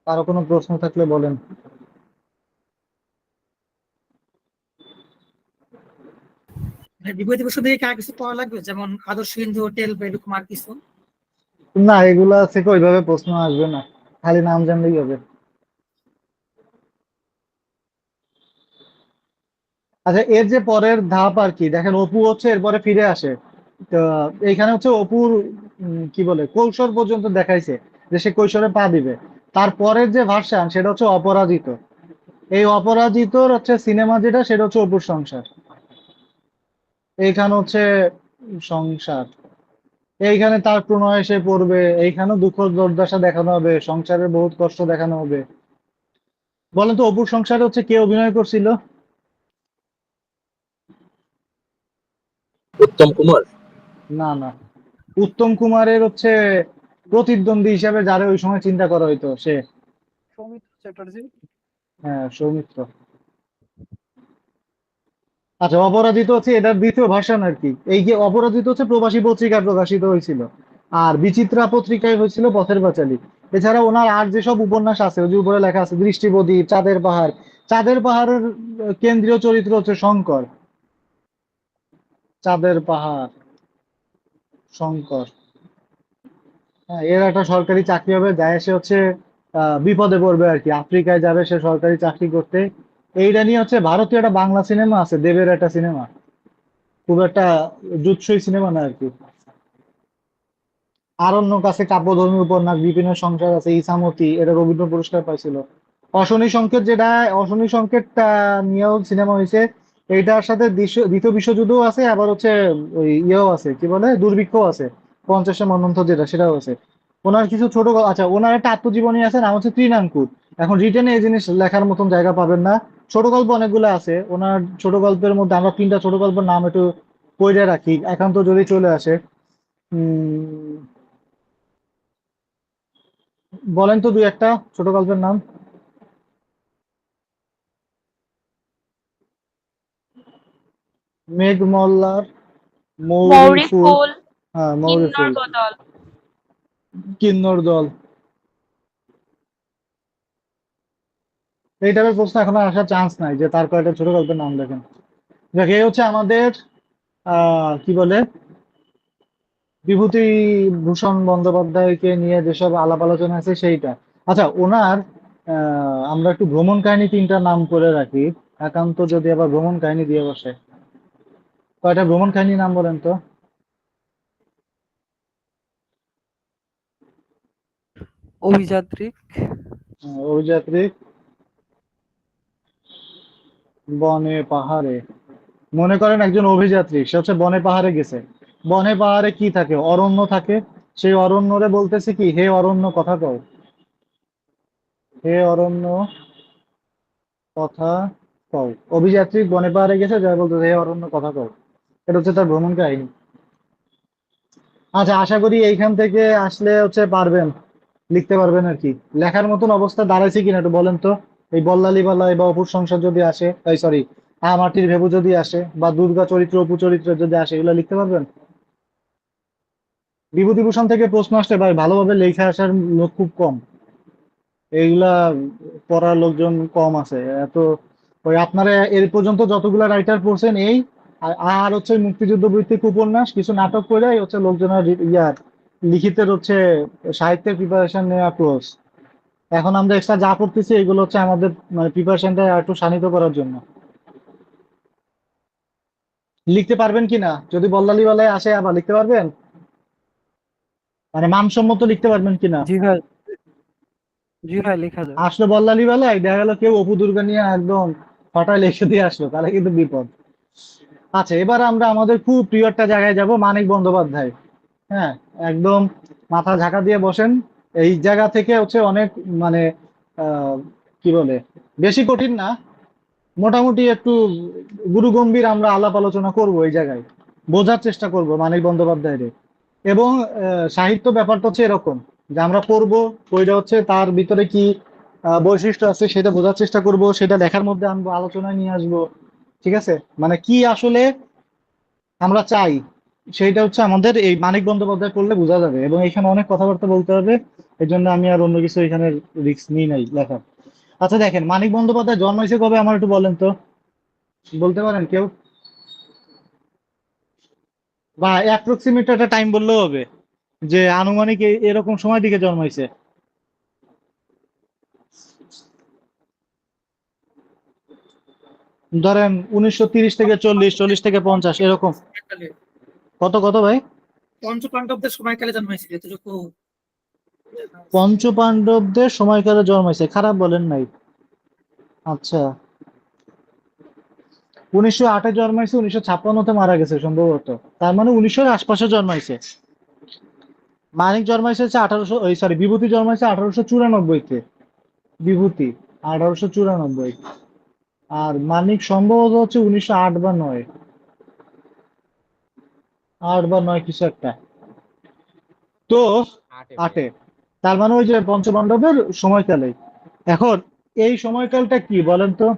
কারো কোনো প্রশ্ন থাকলে বলেন। মানে বিভূতিভূষণ থেকে কার কিছু পড়া লাগবে, যেমন আদর্শ হিন্দু হোটেল বা এরকম আর কিছু? না, এগুলা থেকে ওইভাবে প্রশ্ন আসবে না, খালি নাম জানলেই হবে। আচ্ছা, এর যে পরের ধাপ আর কি, দেখেন অপু হচ্ছে এরপরে ফিরে আসে। তো এইখানে হচ্ছে অপুর কি বলে কৈশোর পর্যন্ত দেখাইছে, যে সে কৈশোরে পা দিবে। তারপরের যে ভার্সান সেটা হচ্ছে অপরাজিত। এই অপরাজিতর হচ্ছে সিনেমা যেটা, সেটা হচ্ছে অপুর সংসার। এইখানে হচ্ছে সংসার, এইখানে তার প্রণয়ে সে পড়বে, এইখানেও দুঃখ দুর্দশা দেখানো হবে, সংসারের বহুত কষ্ট দেখানো হবে। বলেন তো অপুর সংসারে হচ্ছে কে অভিনয় করছিল? উত্তম কুমার। না, না, উত্তম কুমারের হচ্ছে প্রতিদ্বন্দ্বী হিসাবে যারা ওই সময় চিন্তা করা হইতো সে, সৌমিত্র চ্যাটার্জি। হ্যাঁ, সৌমিত্র। আচ্ছা, অপরাজিত হচ্ছে এটার দ্বিতীয় ভার্সন আর কি। এই যে অপরাজিত হচ্ছে প্রবাসী পত্রিকায় প্রকাশিত হয়েছিল, আর বিচিত্রা পত্রিকায় হয়েছিল পথের পাঁচালী। এছাড়া ওনার আর যেসব উপন্যাস আছে, ওই যে উপরে লেখা আছে দৃষ্টিপ্রদীপ, চাঁদের পাহাড়। চাঁদের পাহাড়ের কেন্দ্রীয় চরিত্র হচ্ছে শঙ্কর। চাঁদের পাহাড়, শঙ্কর। হ্যাঁ, এর একটা সরকারি চাকরি হবে, যায় সে হচ্ছে বিপদে পড়বে আর কি, আফ্রিকায় যাবে সে সরকারি চাকরি করতে। এইটা নিয়ে হচ্ছে ভারতীয় একটা বাংলা সিনেমা আছে, দেবের একটা সিনেমা, খুব একটা জুৎসই সিনেমা না আর কি। আরণ্যক আছে, কাব্যধর্মী উপন্যাস, বিপিনের সংসার আছে, ইসামতি, এটা রবীন্দ্র পুরস্কার পাইছিল। অশনি সংকেত, যেটা অশনি সংকেত নিয়েও সিনেমা হয়েছে। এইটার সাথে দ্বিতীয় বিশ্বযুদ্ধও আছে, আবার হচ্ছে ওই ইয়েও আছে, কি বলে, দুর্ভিক্ষ আছে, পঞ্চাশে মন্বন্থ যেটা, সেটাও আছে। ওনার কিছু আচ্ছা, ওনার একটা আত্মজীবনী আছে, নাম হচ্ছে তৃণাঙ্কুর। এখন রিটেনে এই জিনিস লেখার মতন জায়গা পাবেন না। ছোট গল্প অনেকগুলো আছে ওনার। ছোট গল্পের মধ্যে আমরা তিনটা ছোট গল্পের নাম একটু পড়ে রাখি, একান্ত যদি চলে আসে। উম বলেন তো দুই একটা ছোট গল্পের নাম। মেঘ মল্লার, মৌরি মৌরি ফুল। ফুল, হ্যাঁ, মৌরি কিন্নর ফুল, বদল। কিন্নর দল। এই টাইপের প্রশ্ন এখন আর আসার চান্স নাই যে তার কয়েকটা ছোট গল্পের নাম দেখেন। দেখ, এই হচ্ছে আমাদের কি বলে বিভূতিভূষণ বন্দ্যোপাধ্যায়কে নিয়ে যেসব আলাপ আলোচনা আছে সেইটা। আচ্ছা, ওনার আমরা একটু ভ্রমণ কাহিনী তিনটা নাম করে রাখি, একান্ত যদি আবার ভ্রমণ কাহিনী দিয়ে বসে। কয়টা ভ্রমণ কাহিনী নাম বলেন তো? অভিযাত্রিক। অভিযাত্রী, বনে পাহাড়ে। মনে করেন একজন অভিযাত্রী, সে হচ্ছে বনে পাহাড়ে গেছে। বনে পাহাড়ে কি থাকে? অরণ্য থাকে। সেই অরণ্যরে বলতেছে কি, হে অরণ্য কথা কও, হে অরণ্য কথা কও। অভিযাত্রী বনে পাহাড়ে গেছে, যাই বলতেছে হে অরণ্য কথা কও। এটা হচ্ছে তার ভ্রমণ কাহিনী। আচ্ছা, আশা করি এইখান থেকে আসলে হচ্ছে পারবেন, লিখতে পারবেন আর কি। লেখার মতন অবস্থা দাঁড়াইছে কিনা একটু বলেন তো। এই বল্লালী বালাই বা অপুর সংসার যদি আসে, এই সরি, মাটির ভেবু যদি আসে, বা দুর্গা চরিত্র অপু চরিত্র যদি আসে, এগুলো লিখতে পারবেন? বিভূতিভূষণ থেকে প্রশ্ন আসলে ভাই ভালোভাবে লেখা আসার লোক খুব কম। এইগুলা পড়ার লোকজন কম আছে এত। ওই আপনারা এর পর্যন্ত যতগুলা রাইটার পড়ছেন এই, আর হচ্ছে মুক্তিযুদ্ধ ভিত্তিক উপন্যাস, কিছু নাটক পড়ে হচ্ছে লোকজনের ইয়ার লিখিতের হচ্ছে সাহিত্যের প্রিপারেশন নেওয়া ক্লোজ। এখন আমরা এক্সট্রা যা পড়তেছি এগুলো হচ্ছে আমাদের মানে প্রিপারেশনটা একটু শানিত করার জন্য। লিখতে পারবেন কিনা যদি বল্লালী বেলায় আসে, আবার লিখতে পারবেন? মানে মানসম্মত লিখতে পারবেন কিনা? জি ভাই, জি ভাই, লেখা যাবে। আসলে বল্লালী বেলায় দেখা গেল কেউ অপু দুর্গা নিয়ে একদম হঠাৎ লিখে দিয়ে আসলো, তাহলে কিন্তু বিপদ। আচ্ছা, এবার আমরা আমাদের খুব প্রিয় একটা জায়গায় যাব, মানিক বন্দ্যোপাধ্যায়। হ্যাঁ, একদম মাথা ঝাঁকা দিয়ে বসেন। এই জায়গা থেকে হচ্ছে অনেক মানে আহ কি বলে, বেশি কঠিন না, মোটামুটি একটু গুরুগম্ভীর আমরা আলাপ আলোচনা করব এই জায়গায়। বোঝার চেষ্টা করব মানিক বন্দ্যোপাধ্যায়ের। এবং সাহিত্য ব্যাপারটা হচ্ছে এরকম যে আমরা পড়বো, বইটা হচ্ছে তার ভিতরে কি বৈশিষ্ট্য আছে সেটা বোঝার চেষ্টা করব, সেটা লেখার মধ্যে আনবো, আলোচনায় নিয়ে আসবো। ঠিক আছে, মানে কি আসলে আমরা চাই সেইটা হচ্ছে আমাদের এই মানিক বন্দ্যোপাধ্যায় পড়লে বোঝা যাবে। এবং এখানে অনেক কথাবার্তা বলতে হবে, এই জন্য আমি আর অন্য কিছু এখানে রিস্ক নিই নাই লেখার। আচ্ছা দেখেন, মানিক বন্দ্যোপাধ্যায় জন্মাইছে কবে আমার একটু বলেন তো, বলতে পারেন কেউ? বা অ্যাপ্রক্সিমেট একটা টাইম বললেও হবে, যে আনুমানিক এরকম সময় দিকে জন্মাইছে। ধরেন 1930 থেকে 40, 40 থেকে 50 এরকম। সময়কালে, কত কত ভাই? পঞ্চপাণ্ডবদের সময়কালে জন্মাইছিল এতটুকু জানা আছে। পঞ্চ পাণ্ডবদের সময়কালে জন্মাইছে, খারাপ বলেন নাই। আচ্ছা, 1908-এ জন্মাইছে, 1956-তে মারা গেছে সম্ভবত। তার মানে 1900-এর আশপাশে জন্মাইছে। মানিক জন্মাইছে হচ্ছে 1800, ওই সরি, বিভূতি জন্মাইছে 1894-তে। বিভূতি 1894, আর মানিক সম্ভবত হচ্ছে 1908 বা 9, 8 বা 9 কিছু একটা। তো 8-এ, তার মানে ওই যে পঞ্চপাণ্ডবের সময়কালে। এখন এই সময়কালটা কি বলেন তো?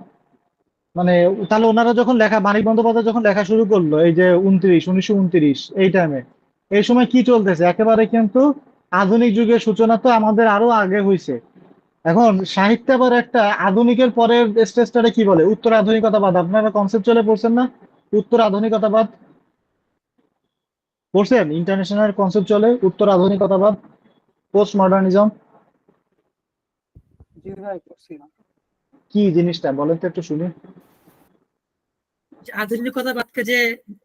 মানে তাহলে ওনারা যখন লেখা, মানিক বন্দ্যোপাধ্যায় যখন লেখা শুরু করলো এই যে 1929 এই টাইমে, এই সময় কি চলতেছে? একেবারে কিন্তু আধুনিক যুগের সূচনা তো আমাদের আরো আগে হয়েছে। এখন সাহিত্য আবার একটা আধুনিকের পরের স্টেজটারে কি বলে? উত্তর আধুনিকতাবাদ। আপনারা কনসেপচুয়ালে পড়ছেন না উত্তর আধুনিকতাবাদ? পড়ছেন? ইন্টারন্যাশনাল কনসেপচুয়ালে উত্তর আধুনিকতাবাদ, পোস্ট মডার্নিজম। জি ভাই, করছিলাম। কি জিনিসটা বলেন তো একটু শুনি। যে আধুনিকতাবাদকে যে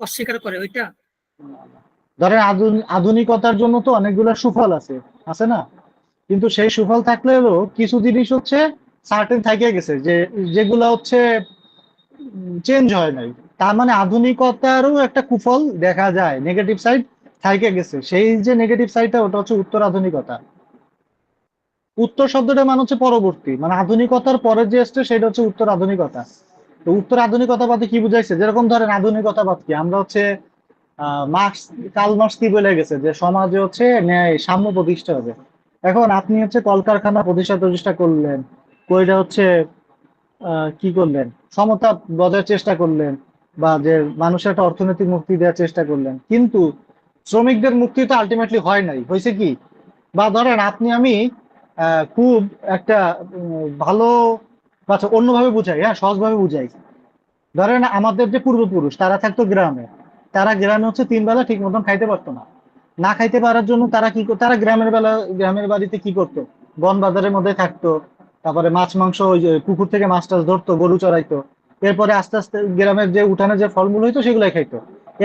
অস্বীকার করে ওইটা। ধরেন আধুনিকতার জন্য তো অনেকগুলো সুফল আছে, আছে না? কিন্তু সেই সুফল থাকলেও কিছু জিনিস হচ্ছে সার্টেন থেকে গেছে, যে যেগুলো হচ্ছে চেঞ্জ হয় নাই। তার মানে আধুনিকতারও একটা কুফল দেখা যায়, নেগেটিভ সাইড থেকে গেছে। সেই যে নেগেটিভ সাইডটা, ওটা হচ্ছে উত্তর আধুনিকতা। উত্তর শব্দটা মানে হচ্ছে পরবর্তী, মানে আধুনিকতার পরে যে আসছে সেটা হচ্ছে উত্তর আধুনিকতা। তো উত্তর আধুনিকতাবাদে কি বুঝাইছে? যেরকম ধরেন আধুনিকতাবাদ কি, আমরা হচ্ছে মার্কস, কার্ল মার্কস কি বলে গেছে যে সমাজে হচ্ছে ন্যায় সাম্য প্রতিষ্ঠা হবে। এখন আপনি হচ্ছে কলকারখানা প্রতিষ্ঠা করলেন, কইটা হচ্ছে কি করলেন, সমতা বজায়ের চেষ্টা করলেন, বা যে মানুষের একটা অর্থনৈতিক মুক্তি দেওয়ার চেষ্টা করলেন, কিন্তু শ্রমিকদের মুক্তি তো আলটিমেটলি হয় নাই, হয়েছে কি? বা ধরেন আপনি আমি খুব একটা ভালো, আচ্ছা অন্যভাবে বুঝাই, হ্যাঁ সহজভাবে বুঝাই। ধরেন আমাদের যে পূর্বপুরুষ তারা থাকতো গ্রামে, তারা গ্রামে হচ্ছে 3 বেলা ঠিক মতন খাইতে পারতো না। না খাইতে পারার জন্য তারা কি তারা গ্রামের বাড়িতে কি করতো? বন বাজারের মধ্যে থাকতো, তারপরে মাছ মাংস ওই যে পুকুর থেকে মাছ টাছ ধরতো, গরু চড়াইতো। এরপরে আস্তে আস্তে গ্রামের যে উঠানে যে ফলমূল হইতো সেগুলাই খাইতো।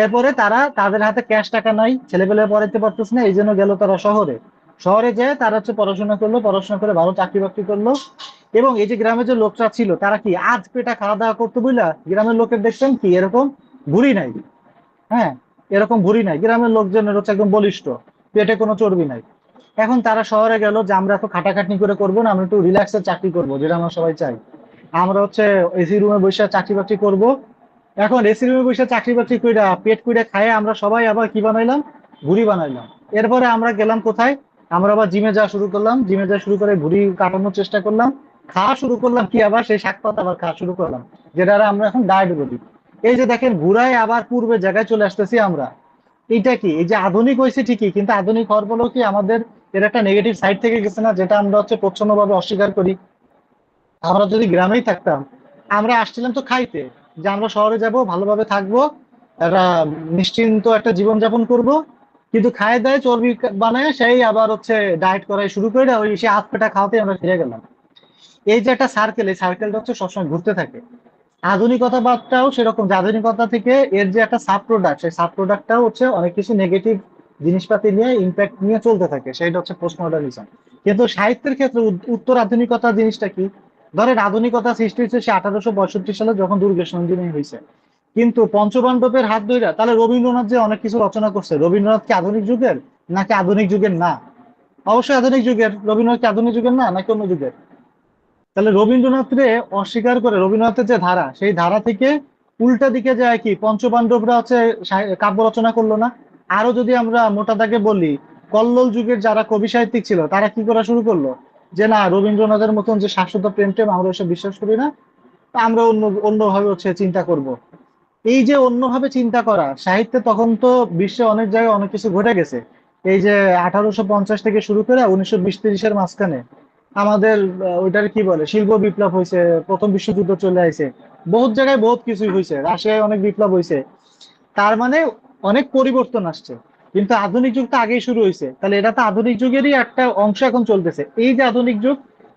এরপরে তারা, তাদের হাতে ক্যাশ টাকা নাই, ছেলেপেলে পড়াইতে পারতেছে না, এই জন্য গেল তারা শহরে। শহরে যেয়ে তারা হচ্ছে পড়াশোনা করলো, পড়াশোনা করে ভালো চাকরি বাকরি করলো। এবং এই যে গ্রামের যে লোকরা ছিল তারা কি আজ পেটা খাওয়া দাওয়া করতে বুঝলা, গ্রামের লোকের দেখছেন কি এরকম ভুঁড়ি নাই। হ্যাঁ, এরকম ভুঁড়ি নাই, গ্রামের লোকজনের হচ্ছে একদম বলিষ্ঠ, পেটে কোনো চর্বি নাই। এখন তারা শহরে গেল যে আমরা তো খাটাখাটনি করে করবো না, আমরা একটু রিল্যাক্সের চাকরি করবো, যেটা আমরা সবাই চাই। আমরা হচ্ছে এসি রুমে বসে চাকরি বাকরি করবো। এখন এসি রুমে বসে চাকরি বাকরি কইরা পেট কইরা খায় আমরা সবাই আবার কি বানাইলাম, ভুঁড়ি বানাইলাম। এরপরে আমরা গেলাম কোথায়, আমরা আবার জিমে যাওয়া শুরু করলাম, জিমে যাওয়া শুরু করে ভুঁড়ি কাটানোর চেষ্টা করলাম। খাওয়া শুরু করলাম কি আবার সেই শাক পাতা আবার খাওয়া শুরু করলাম, যেটা আমরা এখন ডায়েট বলি। এই যে দেখেন ঘুরায় আবার পূর্বে জায়গায় চলে আসতেছি আমরা। এইটা কি, এই যে আধুনিক হয়েছে ঠিকই, কিন্তু আধুনিক হওয়ার ফলেও কি আমাদের এর একটা নেগেটিভ সাইড থেকে গেছে না, যেটা আমরা হচ্ছে প্রচ্ছন্নভাবে অস্বীকার করি। আমরা যদি গ্রামেই থাকতাম, আমরা আসছিলাম তো খাইতে, যে আমরা শহরে যাব, ভালোভাবে থাকবো, একটা নিশ্চিন্ত একটা জীবনযাপন করব। কিন্তু খায় দায় চর্বি বানায় সেই আবার হচ্ছে ডায়েট করাই শুরু করে ওই সে হাত পেটা খাওয়াতে আমরা ফিরে গেলাম। এই যে একটা সার্কেল, এই সার্কেলটা হচ্ছে সবসময় ঘুরতে থাকে। আধুনিকতাবাদটাও সেরকম, যে আধুনিকতা থেকে এর যে একটা সাব প্রোডাক্ট, সেই সাব প্রোডাক্টটাও হচ্ছে অনেক কিছু নেগেটিভ জিনিসপাতি নিয়ে ইম্প্যাক্ট নিয়ে চলতে থাকে, সেটা হচ্ছে পোস্ট মডার্নিজম। কিন্তু সাহিত্যের ক্ষেত্রে উত্তর আধুনিকতা জিনিসটা কি? ধরেন আধুনিকতা সৃষ্টি হয়েছে সে 1865 সালে যখন দুর্গেশ নন্দিনী হয়েছে। কিন্তু পঞ্চপাণ্ডবের হাত ধইরা তাহলে রবীন্দ্রনাথ যে অনেক কিছু রচনা করছে, রবীন্দ্রনাথ কি আধুনিক যুগের নাকি আধুনিক যুগের না? অবশ্যই আধুনিক যুগের। রবীন্দ্রনাথ কি আধুনিক যুগের না নাকি অন্য যুগের? তাহলে রবীন্দ্রনাথরে অস্বীকার করে রবীন্দ্রনাথের যে ধারা, সেই ধারা থেকে উল্টা দিকে যায় কি পঞ্চপাণ্ডবরা হচ্ছে কাব্য রচনা করলো না? আরো যদি আমরা মোটা দাগে বলি, কল্লোল যুগের যারা কবি সাহিত্যিক ছিল তারা কি করা শুরু করলো, যে না রবীন্দ্রনাথের মতন যে শাশ্বত প্রেম টেম আমরা ওসব বিশ্বাস করি না, তা আমরা অন্যভাবে হচ্ছে চিন্তা করব। এই যে অন্যভাবে চিন্তা করা সাহিত্যে, তখন তো বিশ্বে অনেক জায়গায় অনেক কিছু ঘটে গেছে। এই যে 1850 থেকে শুরু করে 1920-30-এর মাঝখানে আমাদের ওইটার কি বলে শিল্প বিপ্লব হয়েছে, প্রথম বিশ্বযুদ্ধ চলে আসে, বহুত জায়গায় বহুত কিছুই হয়েছে, রাশিয়ায় অনেক বিপ্লব হয়েছে। তার মানে অনেক পরিবর্তন আসছে। কিন্তু আধুনিক যুগ তো আগেই শুরু হয়েছে, তাহলে এটা তো আধুনিক যুগেরই একটা অংশ এখন চলতেছে। এই যে আধুনিক যুগ,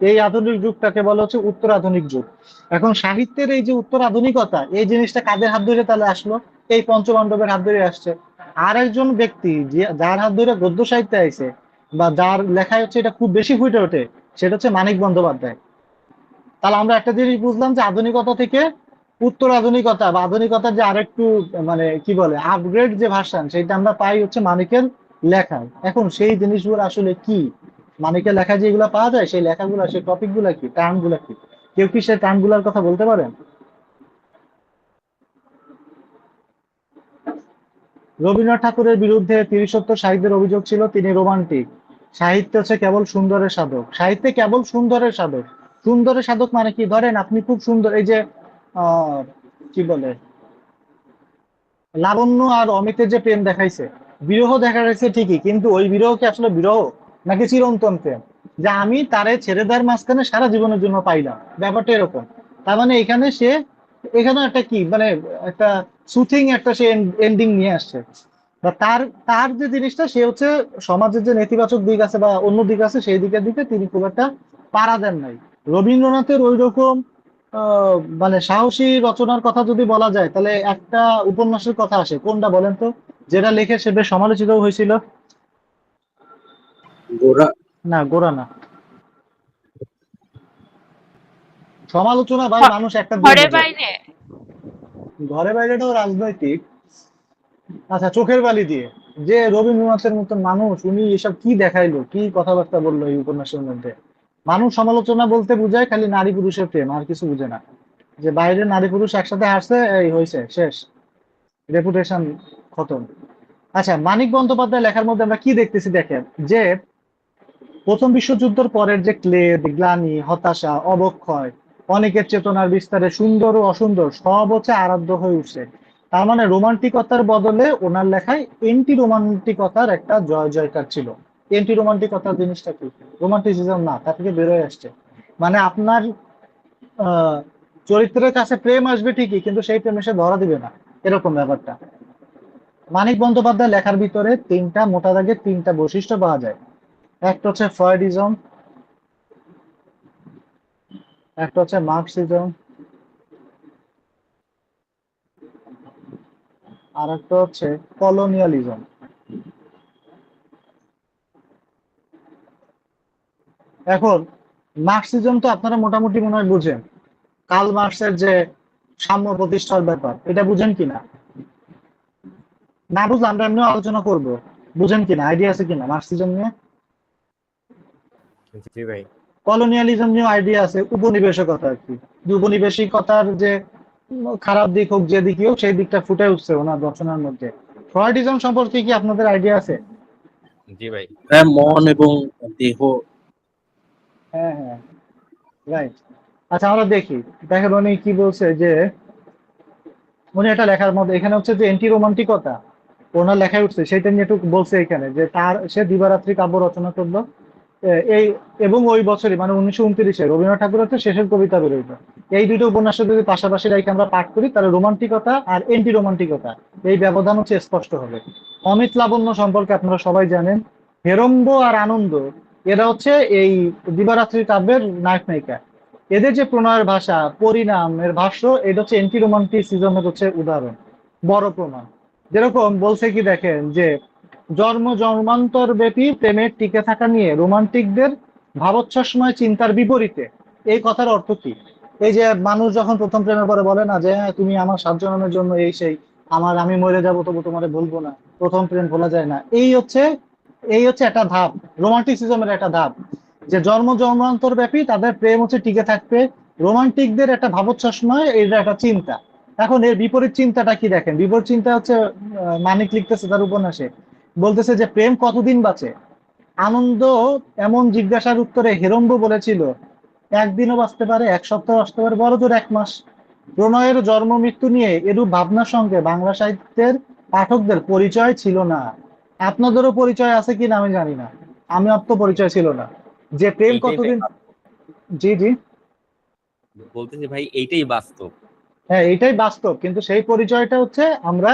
এই আধুনিক যুগটাকে বলা হচ্ছে উত্তর আধুনিক যুগ। এখন সাহিত্যের এই যে উত্তর আধুনিকতা, এই জিনিসটা কাদের হাত ধরে তাহলে আসলো? এই পঞ্চপাণ্ডবের হাত ধরে আসছে। আর একজন ব্যক্তি যার হাত ধরে গদ্য সাহিত্যে আইছে, বা যার লেখায় হচ্ছে এটা খুব বেশি ফুটে ওঠে, সেটা হচ্ছে মানিক বন্দ্যোপাধ্যায়। তাহলে আমরা একটা জিনিস বুঝলাম যে আধুনিকতা থেকে উত্তর আধুনিকতা বা আধুনিকতার যে আরেকটু মানে কি বলে আপগ্রেড যে ভার্সন, সেটা আমরা পাই হচ্ছে মানিকের লেখায়। এখন সেই জিনিসগুলো আসলে কি, মানিকের লেখায় যেগুলো পাওয়া যায়, সেই লেখাগুলো, সেই টপিক গুলা কি, টার্ম গুলা কি, কেউ কি সেই টার্ম গুলার কথা বলতে পারেন? রবীন্দ্রনাথ ঠাকুরের বিরুদ্ধে তিরিশোত্তর সাহিত্যের অভিযোগ ছিল তিনি রোমান্টিক। সাহিত্য হচ্ছে কেবল সুন্দরের সাধক, সাহিত্যে কেবল সুন্দরের সাধক। সুন্দরের সাধক মানে কি? ধরেন আপনি খুব সুন্দর, এই যে কি বলে লাবণ্য আর অমিতের যে প্রেম দেখাইছে, বিরহ দেখা গেছে ঠিকই, কিন্তু ওই বিরহ কি আসলে বিরহ নাকি চিরন্তন প্রেম, যে আমি তারে ছেড়ে দেওয়ার মাঝখানে সারা জীবনের জন্য পাইলাম, ব্যাপারটা এরকম। তার মানে এখানে সে, এখানে একটা কি মানে একটা সুথিং একটা সে এন্ডিং নিয়ে আসছে। বা তার তার যে জিনিসটা, সে হচ্ছে সমাজের যে নেতিবাচক দিক আছে বা অন্য দিক আছে, সেই দিকের দিকে তিনি খুব একটা পাড়া দেন নাই। রবীন্দ্রনাথের ওই রকম মানে সাহসী রচনার কথা যদি বলা যায়, তাহলে একটা উপন্যাসের কথা আসে, কোনটা বলেন তো, যেটা লিখে সে বেশ সমালোচিত হয়েছিল? গোরা। না, গোরা না। সমালোচনা ভাই মানুষ একটা দিয়ে ঘরে বোঝে। বাইরে। ঘরে বাইরেটাও রাজনৈতিক। আচ্ছা, চোখের বালি দিয়ে। যে রবীন্দ্রনাথের মতন মানুষ, উনি এসব কি দেখাইলো, কি কথাবার্তা বললো এই উপন্যাসের মধ্যে। মানুষ সমালোচনা বলতে বুঝায় খালি নারী পুরুষের প্রেম, আর কিছু বুঝে না। যে বাইরে নারী পুরুষ একসাথে হাসছে, এই হয়েছে শেষ, রেপুটেশন খতম। আচ্ছা, মানিক বন্দ্যোপাধ্যায় লেখার মধ্যে আমরা কি দেখতেছি দেখেন, যে প্রথম বিশ্বযুদ্ধের পরের যে ক্লেদ, গ্লানি, হতাশা, অবক্ষয়, অনেকের চেতনার বিস্তারে সুন্দর ও অসুন্দর সব হচ্ছে আরাধ্য হয়ে উঠছে। তার মানে রোমান্টিকতার বদলে ওনার লেখায় এন্টি রোমান্টিকতার একটা জয় জয়কার ছিল। এন্টি রোমান্টিকতার জিনিসটা কি? রোমান্টিসিজম না, তা থেকে বেরোয় আসছে। মানে আপনার আহ চরিত্রের কাছে প্রেম আসবে ঠিকই, কিন্তু সেই প্রেমে সে ধরা দিবে না, এরকম ব্যাপারটা। মানিক বন্দ্যোপাধ্যায় লেখার ভিতরে তিনটা মোটা দাগে তিনটা বৈশিষ্ট্য পাওয়া যায়। একটা হচ্ছে ফ্রয়েডিজম, একটা হচ্ছে মার্কসিজম, আর একটা হচ্ছে কলোনিয়ালিজম। এখন মার্কসিজম তো আপনারা মোটামুটি মনে হয় বুঝেন, কার্ল মার্কসের যে সাম্য প্রতিষ্ঠার ব্যাপার, এটা বুঝেন কিনা? না বুঝলে আমরা এমনি আলোচনা করব, বুঝেন কিনা, আইডিয়া আছে কিনা মার্কসিজম নিয়ে? জি ভাই। কলোনিয়ালিজম নিয়ে আইডিয়া আছে, উপনিবেশিকতা আর কি, যে উপনিবেশিকতার যে খারাপ দিক হোক, যে দিকই হোক, সেই দিকটা ফুটে উঠছে ওনার রচনার মধ্যে। ফ্রয়েডিজম সম্পর্কে কি আপনাদের আইডিয়া আছে? জি ভাই। হ্যাঁ, মন এবং দেহ। হ্যাঁ হ্যাঁ, রাইট। আচ্ছা আমরা দেখি, দেখেন উনি কি বলছে, যে উনি একটা লেখার মধ্যে এখানে হচ্ছে যে এন্টি রোমান্টিকতা ওনার লেখায় উঠছে, সেটা নিয়ে একটু বলছে এখানে, যে সে দিবারাত্রি কাব্য রচনা করলো এই, এবং ওই বছরই মানে 1929-এ রবীন্দ্রনাথ ঠাকুর হচ্ছে শেষের কবিতা বেরোইল। এই দুটো উপন্যাস যদি পাশাপাশি রেখে আমরা পাঠ করি, তাহলে রোমান্টিকতা আর এন্টি রোমান্টিকতা এই ব্যবধান হচ্ছে স্পষ্ট হবে। অমিত লাবণ্য সম্পর্কে আপনারা সবাই জানেন, হেরম্ব আর আনন্দ এরা হচ্ছে এই দিবারাত্রি কাব্যের নায়ক নায়িকা। এদের যে প্রণয়ের ভাষা, পরিণাম, এর ভাষ্য, এটা হচ্ছে এন্টি রোমান্টিসিজমের হচ্ছে উদাহরণ, বড় প্রমাণ। যেরকম বলছে কি দেখেন, যে জন্ম জন্মান্তর ব্যাপী প্রেমের টিকে থাকা নিয়ে রোমান্টিকদের ভাবোচ্ছ্বাসময় চিন্তার বিপরীতে। এই কথার অর্থ কি? এই যে মানুষ যখন প্রথম প্রেমের পরে বলে না যে হ্যাঁ তুমি আমার 7 জন্মের জন্য এই সেই, আমি মরে যাবো তবু তোমারে বলবো না, প্রথম প্রেম ভোলা যায় না, এই হচ্ছে একটা ধাপ, রোমান্টিসিজমের একটা ধাপ, যে জন্ম জন্মান্তর ব্যাপী তাদের প্রেম হচ্ছে টিকে থাকবে। রোমান্টিকদের একটা ভাবোচ্ছ্বাসময়, এটা একটা চিন্তা। এখন এর বিপরীত চিন্তাটা কি দেখেন, বিপরীত চিন্তা হচ্ছে মানিক লিখতেছে তার উপন্যাসে, বলতেছে যে প্রেম কতদিন বাঁচে। আনন্দ এমন জিজ্ঞাসার উত্তরে হেরম্ব বলেছিল, একদিনও বাঁচতে পারে, এক সপ্তাহ বাঁচতে পারে, বড় জোর 1 মাস। প্রণয়ের জন্ম মৃত্যু নিয়ে এরূপ ভাবনার সঙ্গে বাংলা সাহিত্যের পাঠকদের পরিচয় ছিল না। আপনাদেরও পরিচয় আছে কিনা আমি জানি না, আমার তো পরিচয় ছিল না যে প্রেম এইটাই ভাই কতদিন। জি জি, বলতেছি ভাই, এইটাই বাস্তব। হ্যাঁ এটাই বাস্তব, কিন্তু সেই পরিচয়টা হচ্ছে আমরা,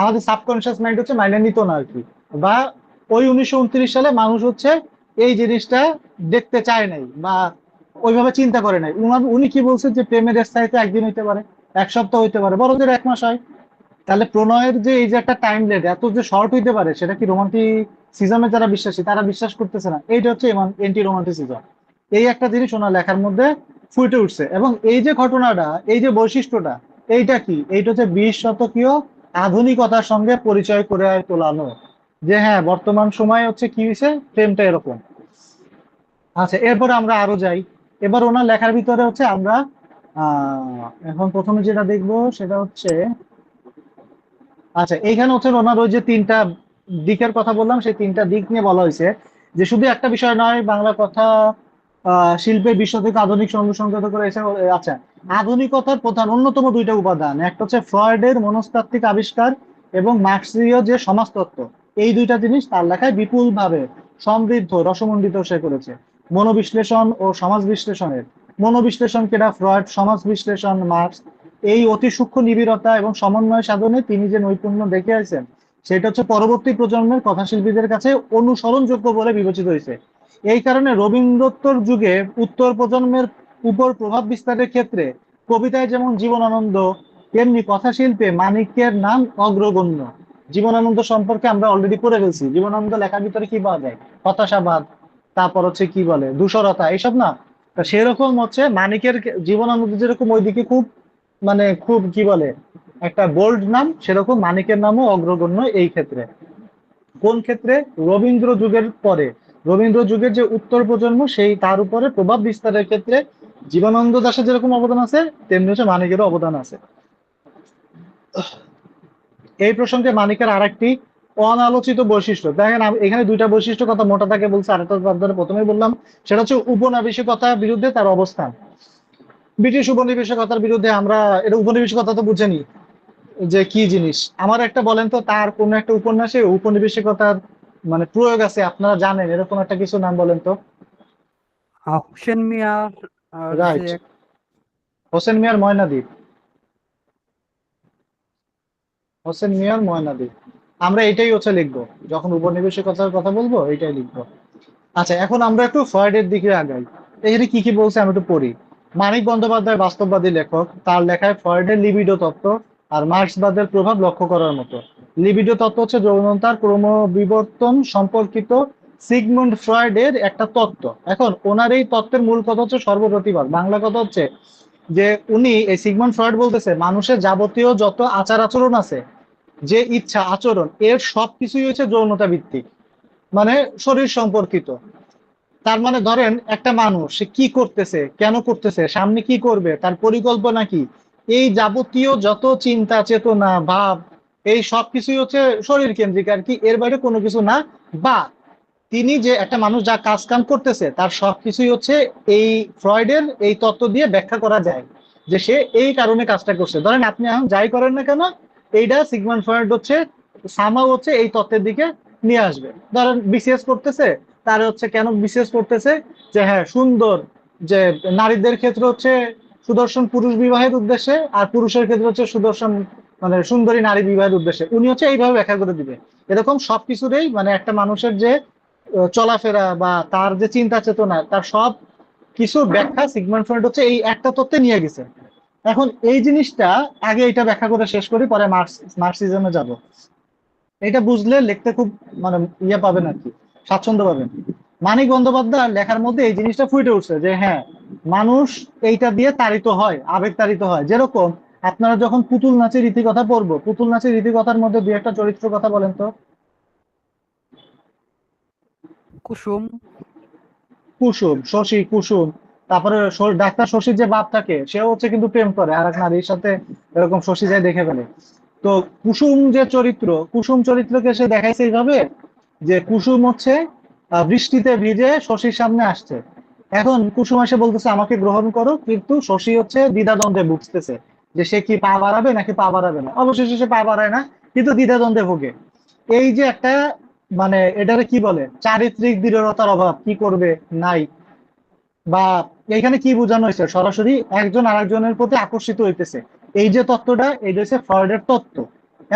আমাদের সাবকনশিয়াস মাইন্ড হচ্ছে মাইনে নিত না আর কি, বা ওই 1929 সালে মানুষ হচ্ছে এই জিনিসটা দেখতে চায় নাই, বা ওইভাবে চিন্তা করে নাই। উনি কি বলছেন, যে প্রেমের স্থায়িত্ব একদিন হইতে পারে, 1 সপ্তাহ হইতে পারে, বড় জোর 1 মাস হয়। তাহলে প্রণয়ের যে এই যে একটা টাইম লেট এত যে শর্ট হইতে পারে, সেটা কি রোমান্টিসিজমে যারা বিশ্বাসী তারা বিশ্বাস করতেছে না। এইটা হচ্ছে এন্টি রোমান্টিসিজম। এই একটা জিনিস ওনার লেখার মধ্যে ফুটে উঠছে, এবং এই যে ঘটনাটা, এই যে বৈশিষ্ট্যটা, এইটা কি, এইটা হচ্ছে 20 শতকীয় আধুনিকতার সঙ্গে পরিচয় করে তোলানো, যে হ্যাঁ বর্তমান সময়ে হচ্ছে কি হয়েছে, প্রেমটা এরকম। আচ্ছা এরপরে আমরা আরো যাই, এবার ওনার লেখার ভিতরে হচ্ছে আমরা এখন প্রথমে যেটা দেখবো সেটা হচ্ছে, আচ্ছা এইখানে হচ্ছে ওনার ওই যে 3টা দিকের কথা বললাম, সেই 3টা দিক নিয়ে বলা হয়েছে, যে শুধু একটা বিষয় নয়, বাংলা কথা শিল্পের বিশ্ব থেকে আধুনিক অনুসংগত করে এসে। আচ্ছা, আধুনিকতার প্রধান অন্যতম 2টা উপাদান, একটা হচ্ছে ফ্রয়েডের মনস্তাত্ত্বিক আবিষ্কার এবং মার্ক্সীয় যে সমাজতত্ত্ব, এই 2টা জিনিস তার লেখায় বিপুল ভাবে সমৃদ্ধ রসমণ্ডিত সে করেছে। মনোবিশ্লেষণ ও সমাজ বিশ্লেষণের, মনোবিশ্লেষণ কেটা ফ্রয়েড, সমাজ বিশ্লেষণ মার্ক্স। এই অতি সূক্ষ্ম নিবিড়তা এবং সমন্বয় সাধনে তিনি যে নৈপুণ্য দেখিয়েছেন, সেটা হচ্ছে পরবর্তী প্রজন্মের কথাশিল্পীদের কাছে অনুসরণযোগ্য বলে বিবেচিত হয়েছে। এই কারণে রবীন্দ্রোত্তর যুগে উত্তর প্রজন্মের উপর প্রভাব বিস্তারের ক্ষেত্রে কবিতায় যেমন জীবনানন্দ, তেমনি কথাশিল্পে মানিক্যের নাম অগ্রগণ্য। জীবনানন্দ সম্পর্কে আমরা অলরেডি পড়ে ফেলছি, জীবনানন্দ লেখার ভিতরে কি পাওয়া যায়, হতাশাবাদ, তারপর হচ্ছে কি বলে ধূসরতা, এইসব না। তা সেরকম হচ্ছে মানিকের, জীবনানন্দ যেরকম ওইদিকে খুব মানে খুব কি বলে একটা বোল্ড নাম, সেরকম মানিকের নামও অগ্রগণ্য এই ক্ষেত্রে। কোন ক্ষেত্রে? রবীন্দ্র যুগের পরে, রবীন্দ্র যুগের যে উত্তর প্রজন্ম, সেই তার উপরে প্রভাব বিস্তারের ক্ষেত্রে জীবনানন্দ দাশের যেরকম অবদান আছে, তেমনি হচ্ছে মানিকেরও অবদান আছে। এই প্রসঙ্গে মানিকের আরেকটি অনালোচিত বৈশিষ্ট্য দেখেন, এখানে 2টা বৈশিষ্ট্য কথা মোটা থাকে বলছে, আরেকটা আপনাদের প্রথমেই বললাম, সেটা হচ্ছে উপনিবেশিকতার বিরুদ্ধে তার অবস্থান। ব্রিটিশ উপনিবেশিকতার বিরুদ্ধে আমরা, এটা উপনিবেশিকতা তো বুঝেনি যে কি জিনিস। আমার একটা বলেন তো, তার কোন একটা উপন্যাসে উপনিবেশিকতার মানে প্রয়োগ আছে আপনারা জানেন, এরকম একটা কিছু নাম বলেন তো। হোসেন মিয়ার আর যে রাইট, হোসেন মিয়ার ময়নাদ্বীপ, হোসেন মিয়ার ময়নাদ্বীপ। আমরা এটাই হচ্ছে লিখবো, যখন উপনিবেশিকতার কথা বলবো এটাই লিখবো। আচ্ছা এখন আমরা একটু ফ্রয়েডের দিকে আগাই, এখানে কি কি বলছে আমি একটু পড়ি। মানিক বন্দ্যোপাধ্যায় বাস্তববাদী লেখক, তার লেখায় ফ্রয়েডের লিবিডো তত্ত্ব আর মার্ক্সবাদের প্রভাব লক্ষ্য করার মতো। লিবিডো তত্ত্ব হচ্ছে যৌনতার ক্রমবিবর্তন সম্পর্কিত সিগমুন্ড ফ্রয়েডের একটা তত্ত্ব। এখন ওনার এই তত্ত্বের মূল কথা হচ্ছে সর্বপ্রতিবাদ। বাংলা কথা হচ্ছে যে উনি এই সিগমুন্ড ফ্রয়েড বলতেছে মানুষের যাবতীয় যত আচার আচরণ আছে, যে ইচ্ছা আচরণ, এর সবকিছুই হচ্ছে যৌনতা ভিত্তিক, মানে শরীর সম্পর্কিত। তার মানে ধরেন একটা মানুষ সে কি করতেছে, কেন করতেছে, সামনে কি করবে, তার পরিকল্পনা কি, এই যাবতীয় যত চিন্তা চেতনা ভাব, এই সবকিছুই হচ্ছে শরীর কেন্দ্রিক আর কি, এর বাইরে কোনো কিছু না। বা তিনি যে একটা মানুষ যা কাজ কাম করতেছে তার সবকিছুই হচ্ছে এই ফ্রয়েডের এই তত্ত্ব দিয়ে ব্যাখ্যা করা যায় যে সে এই কারণে কাজটা করছে। ধরেন আপনি এখন যাই করেন না কেন, এইটা সিগমন্ড ফ্রয়েড হচ্ছে সামাও হচ্ছে এই তত্ত্বের দিকে নিয়ে আসবে। ধরেন বিসিএস করতেছে, তার হচ্ছে কেন বিসিএস করতেছে, যে হ্যাঁ সুন্দর, যে নারীদের ক্ষেত্রে হচ্ছে সুদর্শন পুরুষ বিবাহের উদ্দেশ্যে, আর পুরুষের ক্ষেত্রে হচ্ছে সুদর্শন মানে সুন্দরী নারী বিবাহের উদ্দেশ্যে, উনি হচ্ছে এইভাবে ব্যাখ্যা করে দিবে। এরকম সবকিছুরই মানে একটা মানুষের যে চলাফেরা বা তার যে চিন্তা চেতনা, তার সব কিছুর ব্যাখ্যা সিগমন্ড ফ্রয়েড হচ্ছে এই একটা তত্ত্বে নিয়ে গেছে। এখন এই জিনিসটা আগে এটা ব্যাখ্যা করে শেষ করি, পরে মার্কসিজমে যাব। এটা বুঝলে লিখতে খুব মানে ইয়ে পাবেন আর কি, স্বাচ্ছন্দ্য পাবেন। মানিক বন্দ্যোপাধ্যায় লেখার মধ্যে এই জিনিসটা ফুটে উঠছে যে হ্যাঁ, মানুষ এইটা দিয়ে তাড়িত হয়, আবেগ তাড়িত হয়। যেরকম আপনারা যখন পুতুল নাচের রীতিকথা পড়বো, পুতুল নাচের রীতিকথার মধ্যে দুই একটা চরিত্র কথা বলেন তো। কুসুম। কুসুম, শশী, কুসুম, তারপরে ডাক্তার শশীর যে বাপ থাকে সেও হচ্ছে কিন্তু প্রেম করে আর এক নারীর সাথে, এরকম শশী যায় দেখে ফেলে। তো কুসুম যে চরিত্র, কুসুম চরিত্রকে সে দেখাইছে এইভাবে যে কুসুম হচ্ছে বৃষ্টিতে ভিজে শশীর সামনে আসছে। এখন কুসুম এসে বলতেছে আমাকে গ্রহণ করো, কিন্তু শশী হচ্ছে দ্বিধাদ্বন্দ্বে ভুগতেছে যে সে কি পা বাড়াবে নাকি পা বাড়াবে না। অবশেষে সে পা বাড়ায় না, কিন্তু দ্বিধাদ্বন্দ্বে ভোগে। এই যে একটা মানে এটারে কি বলে, চারিত্রিক দৃঢ়তার অভাব, কি করবে নাই। বা এখানে কি বোঝানো হয়েছে, সরাসরি একজন আরেকজনের প্রতি আকর্ষিত হইতেছে, এই যে তত্ত্বটা, এটা হচ্ছে ফ্রয়েডের তত্ত্ব।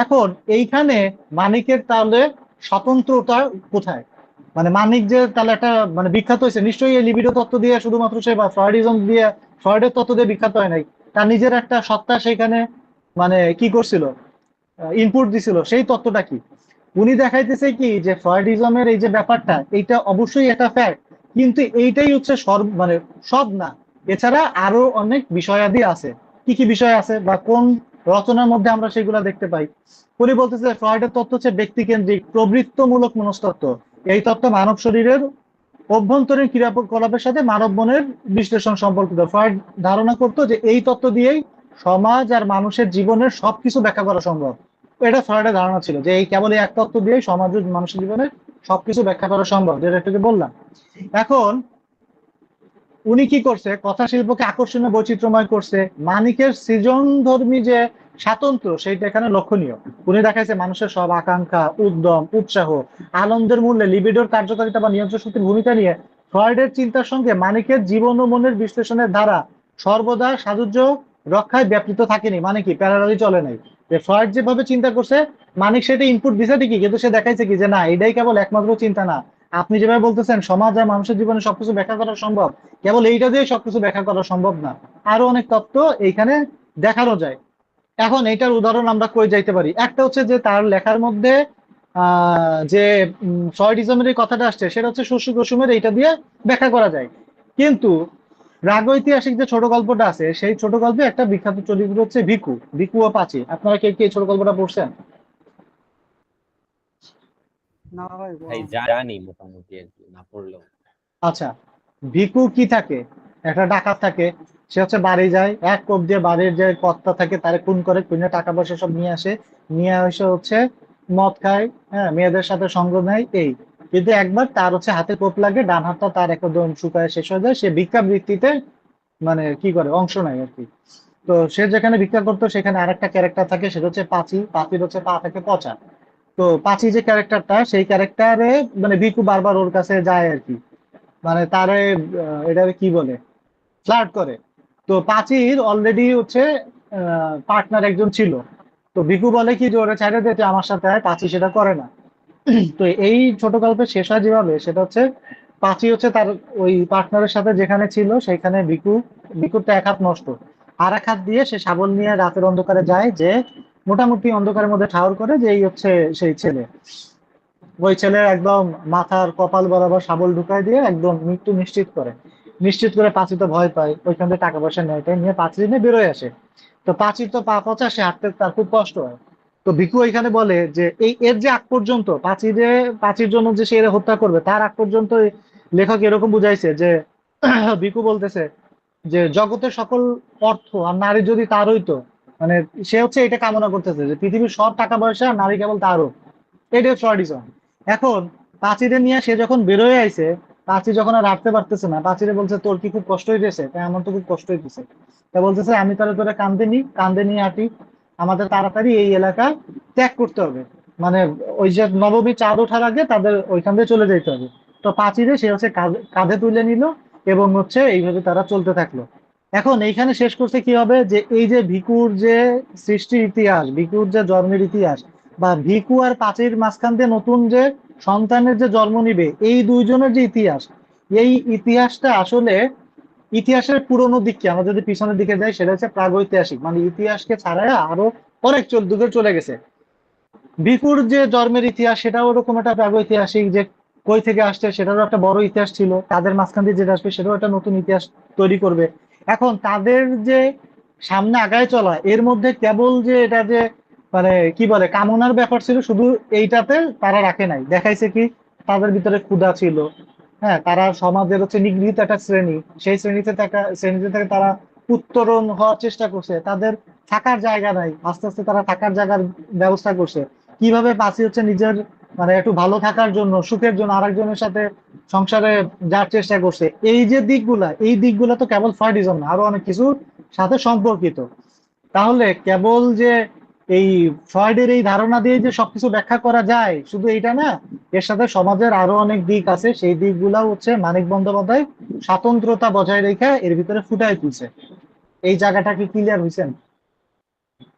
এখন এইখানে মানিকের তাহলে স্বতন্ত্রতা কোথায়? মানে মানিক যে তাহলে একটা মানে বিখ্যাত হয়েছে, নিশ্চয়ই এই লিবিডো তত্ত্ব দিয়ে শুধুমাত্র সে বা ফ্রয়েডিজম দিয়ে, ফ্রয়েডের তত্ত্ব দিয়ে বিখ্যাত হয় নাই। তার নিজের একটা সত্তা সেখানে মানে কি করছিল, ইনপুট দিছিল। সেই তত্ত্বটা কি? উনি দেখাইতেছে কি যে ফ্রয়েডিজমের এই যে ব্যাপারটা, এইটা অবশ্যই একটা ফ্যাক্ট, কিন্তু এইটাই হচ্ছে মানে সব না, এছাড়া আরো অনেক বিষয়াদি আছে। কি কি বিষয় আছে বা কোন রচনার মধ্যে আমরা সেগুলা দেখতে পাই? উনি বলতেছে ফ্রয়েডের তত্ত্ব হচ্ছে ব্যক্তিকেন্দ্রিক প্রবৃত্তমূলক মনস্তত্ত্ব। এই তত্ত্ব মানব শরীরের অভ্যন্তরীণ ক্রিয়াকলাপের সাথে মানব মনের বিশ্লেষণ সম্পর্কিত। ফ্রয়েড ধারণা করতো যে এই তত্ত্ব দিয়েই সমাজ আর মানুষের জীবনের সবকিছু ব্যাখ্যা করা সম্ভব। এটা ফ্রয়েডের ধারণা ছিল যে এই কেবল এই এক তত্ত্ব দিয়েই সমাজ ও মানুষের জীবনের সবকিছু ব্যাখ্যা করা সম্ভব, যেটা একটু বললাম। এখন উনি কি করছে, কথা শিল্পকে আকর্ষণীয় বৈচিত্র্যময় করছে। মানিকের সৃজনধর্মী যে স্বাতন্ত্র্য সেইটা এখানে লক্ষণীয়। উনি দেখাইছে মানুষের সব আকাঙ্ক্ষা, উদ্যম, উৎসাহ, আনন্দের মূল্যে লিবিডোর কার্যকারিতা বা নিয়ন্ত্রণ শক্তির ভূমিকা নিয়ে ফ্রয়েডের চিন্তার সঙ্গে মানিকের জীবন ও মনের বিশ্লেষণের ধারা সর্বদা সাযুজ্য রক্ষায় ব্যাপৃত থাকেনি। মানে কি প্যারালালি চলে নাই, যে ফ্রয়েড যেভাবে চিন্তা করছে মানিক সেটা ইনপুট দিছে ঠিকই, কিন্তু সে দেখাইছে কি যে না, এটাই কেবল একমাত্র চিন্তা না। আপনি যেভাবে বলতেছেন সমাজ আর মানুষের জীবনে সবকিছু ব্যাখ্যা করা সম্ভব, কেবল এইটা দিয়ে সবকিছু ব্যাখ্যা করা সম্ভব না, আরো অনেক তত্ত্ব এইখানে দেখানো যায়। এখন এইটার উদাহরণ আমরা কই যাইতে পারি, একটা হচ্ছে যে তার লেখার মধ্যে যে ফ্রয়েডিজমের এই কথাটা আসছে, সেটা হচ্ছে শশী কুসুমের এইটা দিয়ে ব্যাখ্যা করা যায়। কিন্তু প্রাগৈতিহাসিক যে ছোট গল্পটা আছে, সেই ছোট গল্পে একটা বিখ্যাত চরিত্র হচ্ছে ভিকু, ভিকু ও পাচি। আপনারা কে কে এই ছোট গল্পটা পড়ছেন? না ভাই ভাই বল। জানি মোটামুটি আর কি, না পড়লেও। আচ্ছা, ভিকু কি থাকে, একটা ডাকাত থাকে। সে হচ্ছে বাড়ি যায়, এক কোপ দিয়ে বাড়ির যে কর্তা থাকে তারে খুন করে, খুনে টাকা পয়সা সব নিয়ে আসে, নিয়ে এসে হচ্ছে মদ খায়, হ্যাঁ, মেয়েদের সাথে সঙ্গ নেয় এই। কিন্তু একবার তার হচ্ছে হাতে কোপ লাগে, ডান হাতটা তার একদম শুকায় শেষ হয়ে যায়, সে ভিক্ষাবৃত্তিতে মানে কি করে অংশ নেয় আর কি। তো সে যেখানে ভিক্ষা করতো সেখানে আরেকটা ক্যারেক্টার থাকে, সেটা হচ্ছে পাঁচি। পাঁচির হচ্ছে পা থাকে পচা। তো পাঁচি যে ক্যারেক্টারটা, সেই ক্যারেক্টারে মানে ভিকু বারবার ওর কাছে যায় আর কি, মানে তারে এটারে কি বলে, ফ্লার্ট করে। তো পাঁচির অলরেডি হচ্ছে পার্টনার একজন ছিল। তো ভিকু বলে কি যে ওরা চাইলে যে আমার সাথে আয়, পাঁচি সেটা করে না। তো এই ছোট গল্পের শেষ হয় যেভাবে, সেটা হচ্ছে পাঁচি হচ্ছে তার ওই পার্টনারের সাথে যেখানে ছিল সেখানে ভিকুর তো এক হাত নষ্ট, আর এক হাত দিয়ে সে শাবল নিয়ে রাতের অন্ধকারে যায়, যে মোটামুটি অন্ধকারের মধ্যে ঠাউর করে যে এই হচ্ছে সেই ছেলে। ওই ছেলের একদম মাথার কপাল বরাবর শাবল ঢুকাই দিয়ে একদম মৃত্যু নিশ্চিত করে পাঁচি তো ভয় পায়, ওইখান থেকে টাকা পয়সা নেয় টেয় নিয়ে পাঁচি নিয়ে বেরোয় আসে। তো পাঁচির তো পা পচা, সে হাঁটতে তার খুব কষ্ট হয়। তো ভিকু এখানে বলে যে এই এর যে আগ পর্যন্ত পাঁচির জন্য যে সে এর হত্যা করবে, তার আগ পর্যন্ত লেখক এরকম বুঝাইছে যে ভিকু বলতেছে যে জগতের সকল অর্থ আর নারী যদি তার হইতো, মানে সে হচ্ছে এটা কামনা করতেছে যে পৃথিবীর সব টাকা পয়সা আর নারী কেবল তারও। এটাই ফ্রয়েডিজম। এখন পাঁচিরে নিয়ে সে যখন বেরোয় আইছে, পাঁচি যখন আর হাঁটতে পারতেছে না, পাঁচিরে বলছে তোর কি খুব কষ্ট হইতেছে? তাই আমার তো খুব কষ্ট হইতেছে। তা বলতেছে আমি তাহলে তোরা কান্দে নিয়ে হাঁটি, আমাদের তাড়াতাড়ি এই এলাকা ত্যাগ করতে হবে, মানে ওই যে নবমী চাঁদ ওঠার আগে তাদের ওইখান দিয়ে চলে যেতে হবে। তো পাঁচিরে সে হচ্ছে কাঁধে তুলে নিল, এবং হচ্ছে এইভাবে তারা চলতে থাকলো। এখন এইখানে শেষ করতে কি হবে, যে এই যে ভিকুর যে সৃষ্টির ইতিহাস, ভিকুর যে জন্মের ইতিহাস, বা ভিকু আর পাঁচির মাঝখান দিয়ে নতুন যে সন্তানের যে জন্ম নিবে, এই দুইজনের যে ইতিহাস, এই ইতিহাসটা আসলে ইতিহাসের পুরোনো দিক কি আমরা যদি পিছনের দিকে যাই, সেটা হচ্ছে প্রাগৈতিহাসিক, মানে ইতিহাসকে ছাড়াই আরো অনেক দূরে চলে গেছে। ভিকুর যে জন্মের ইতিহাস সেটাও ওরকম একটা প্রাগৈতিহাসিক, যে কই থেকে আসছে সেটারও একটা বড় ইতিহাস ছিল, তাদের মাঝখান দিয়ে যেটা আসবে সেটাও একটা নতুন ইতিহাস তৈরি করবে। এখন তাদের যে সামনে আগায় চলা, এর মধ্যে কেবল যে এটা যে মানে কি বলে কামনার ব্যাপার ছিল, শুধু এইটাতে তারা রাখে নাই, দেখাইছে কি তাদের ভিতরে ক্ষুধা ছিল। হ্যাঁ, তারা সমাজের হচ্ছে নিগৃহীত একটা শ্রেণী, সেই শ্রেণীতে থেকে তারা উত্তরণ হওয়ার চেষ্টা করছে, তাদের থাকার জায়গা নাই, আস্তে আস্তে তারা থাকার জায়গার ব্যবস্থা করছে। কিভাবে পাঁচি হচ্ছে নিজের মানে একটু ভালো থাকার জন্য, সুখের জন্য আরেকজনের সাথে সংসারে যাওয়ার চেষ্টা করছে। এই দিকগুলা তো কেবল ফ্রয়েডিজম না, আরো অনেক কিছুর সাথে সম্পর্কিত। তাহলে কেবল যে এই ফ্রয়েডের এই ধারণা দিয়ে যে সবকিছু ব্যাখ্যা করা যায় শুধু এইটা না, এর সাথে সমাজের আরো অনেক দিক আছে, সেই দিকগুলা হচ্ছে মানিক বন্দ্যোপাধ্যায় স্বাতন্ত্রতা বজায় রেখে এর ভিতরে ফুটায় তুলছে। এই জায়গাটা কি ক্লিয়ার হয়েছেন?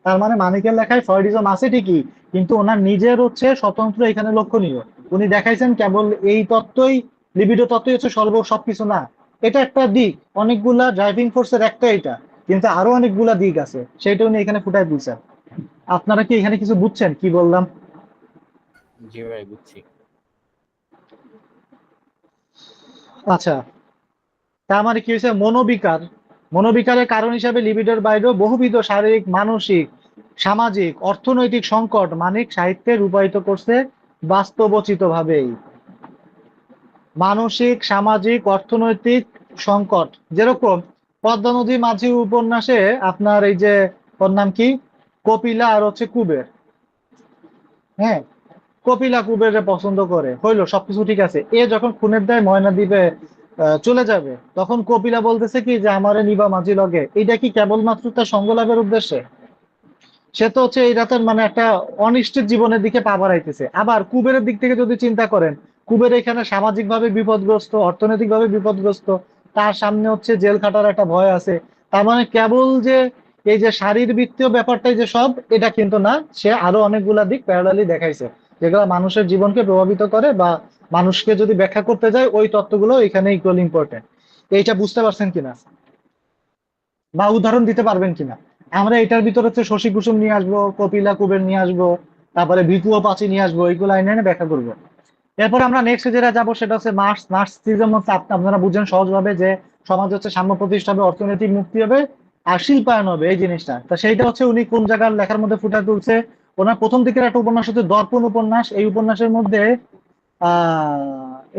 তার মানে মানিকের লেখায় ফ্রয়েডিজম আছে ঠিকই, কিন্তু ওনার নিজের হচ্ছে স্বতন্ত্র এখানে লক্ষণীয়। উনি দেখাইছেন কেবল এই তত্ত্বই, লিবিডো তত্ত্বই হচ্ছে সবকিছু না। এটা একটা দিক, অনেকগুলা ড্রাইভিং ফোর্সের একটা এটা, কিন্তু আরো অনেকগুলা দিক আছে, সেটা উনি এখানে ফুটায় দিয়েছেন। আপনারা কি এখানে কিছু বুঝছেন কি বললাম? জি ভাই, বুঝছি। আচ্ছা, তার মানে কি হয়েছে, মনোবিকারের কারণ হিসাবে লিবিডোর বাইরেও বহুবিধ শারীরিক, মানসিক, সামাজিক, অর্থনৈতিক সংকট মানিক সাহিত্যে রূপায়িত করছে বাস্তবোচিত ভাবেই। মানসিক, সামাজিক, অর্থনৈতিক সংকট, যেরকম পদ্মা নদী মাঝি উপন্যাসে আপনার এই যে ওর নাম কি, কপিলা আর হচ্ছে কুবের। হ্যাঁ, কপিলা কুবেরকে পছন্দ করে, হইলো সবকিছু ঠিক আছে, এ যখন খুনের দায় ময়না দ্বীপে চলে যাবে, তখন কপিলা বলতেছে কি যে আমারে নিবা মাঝি লগে, এইটা কি কেবলমাত্র তার সঙ্গ লাভের উদ্দেশ্যে? সে তো হচ্ছে এই রাতের মানে একটা অনিশ্চিত জীবনের দিকে পা বাড়াইতেছে। আবার কুবেরের দিক থেকে যদি চিন্তা করেন, কুবের এখানে সামাজিক ভাবে বিপদগ্রস্ত, অর্থনৈতিক ভাবে বিপদগ্রস্ত, তার সামনে হচ্ছে জেল খাটার একটা ভয় আছে। তার মানে কেবল যে এই যে শারীরবৃত্তীয় ব্যাপারটাই যে সব, এটা কিন্তু না, সে আরো অনেকগুলা দিক প্যারালালি দেখাইছে, যেগুলো মানুষের জীবনকে প্রভাবিত করে, বা মানুষকে যদি ব্যাখ্যা করতে যায় ওই তত্ত্বগুলো এখানে ইকুয়াল ইম্পর্টেন্ট। এইটা বুঝতে পারছেন কিনা, বা উদাহরণ দিতে পারবেন কিনা? আমরা এটার ভিতর হচ্ছে শশী কুসুম নিয়ে আসবো, কপিলা কুবের নিয়ে আসবো, তারপরে ভিকু ও পাচি নিয়ে আসবো, এইগুলো এনে এনে ব্যাখ্যা করবো। এরপর আমরা নেক্সট যেটা যাবো সেটা হচ্ছে মার্কসিজম হচ্ছে আপনারা বুঝেন সহজভাবে যে সমাজ হচ্ছে সাম্য প্রতিষ্ঠা হবে, অর্থনৈতিক মুক্তি হবে, আর শিল্পায়ন হবে, এই জিনিসটা তা সেইটা হচ্ছে উনি কোন জায়গার লেখার মধ্যে ফুটে তুলছে। ওনার প্রথম দিকের একটা উপন্যাস হচ্ছে দর্পণ উপন্যাস। এই উপন্যাসের মধ্যে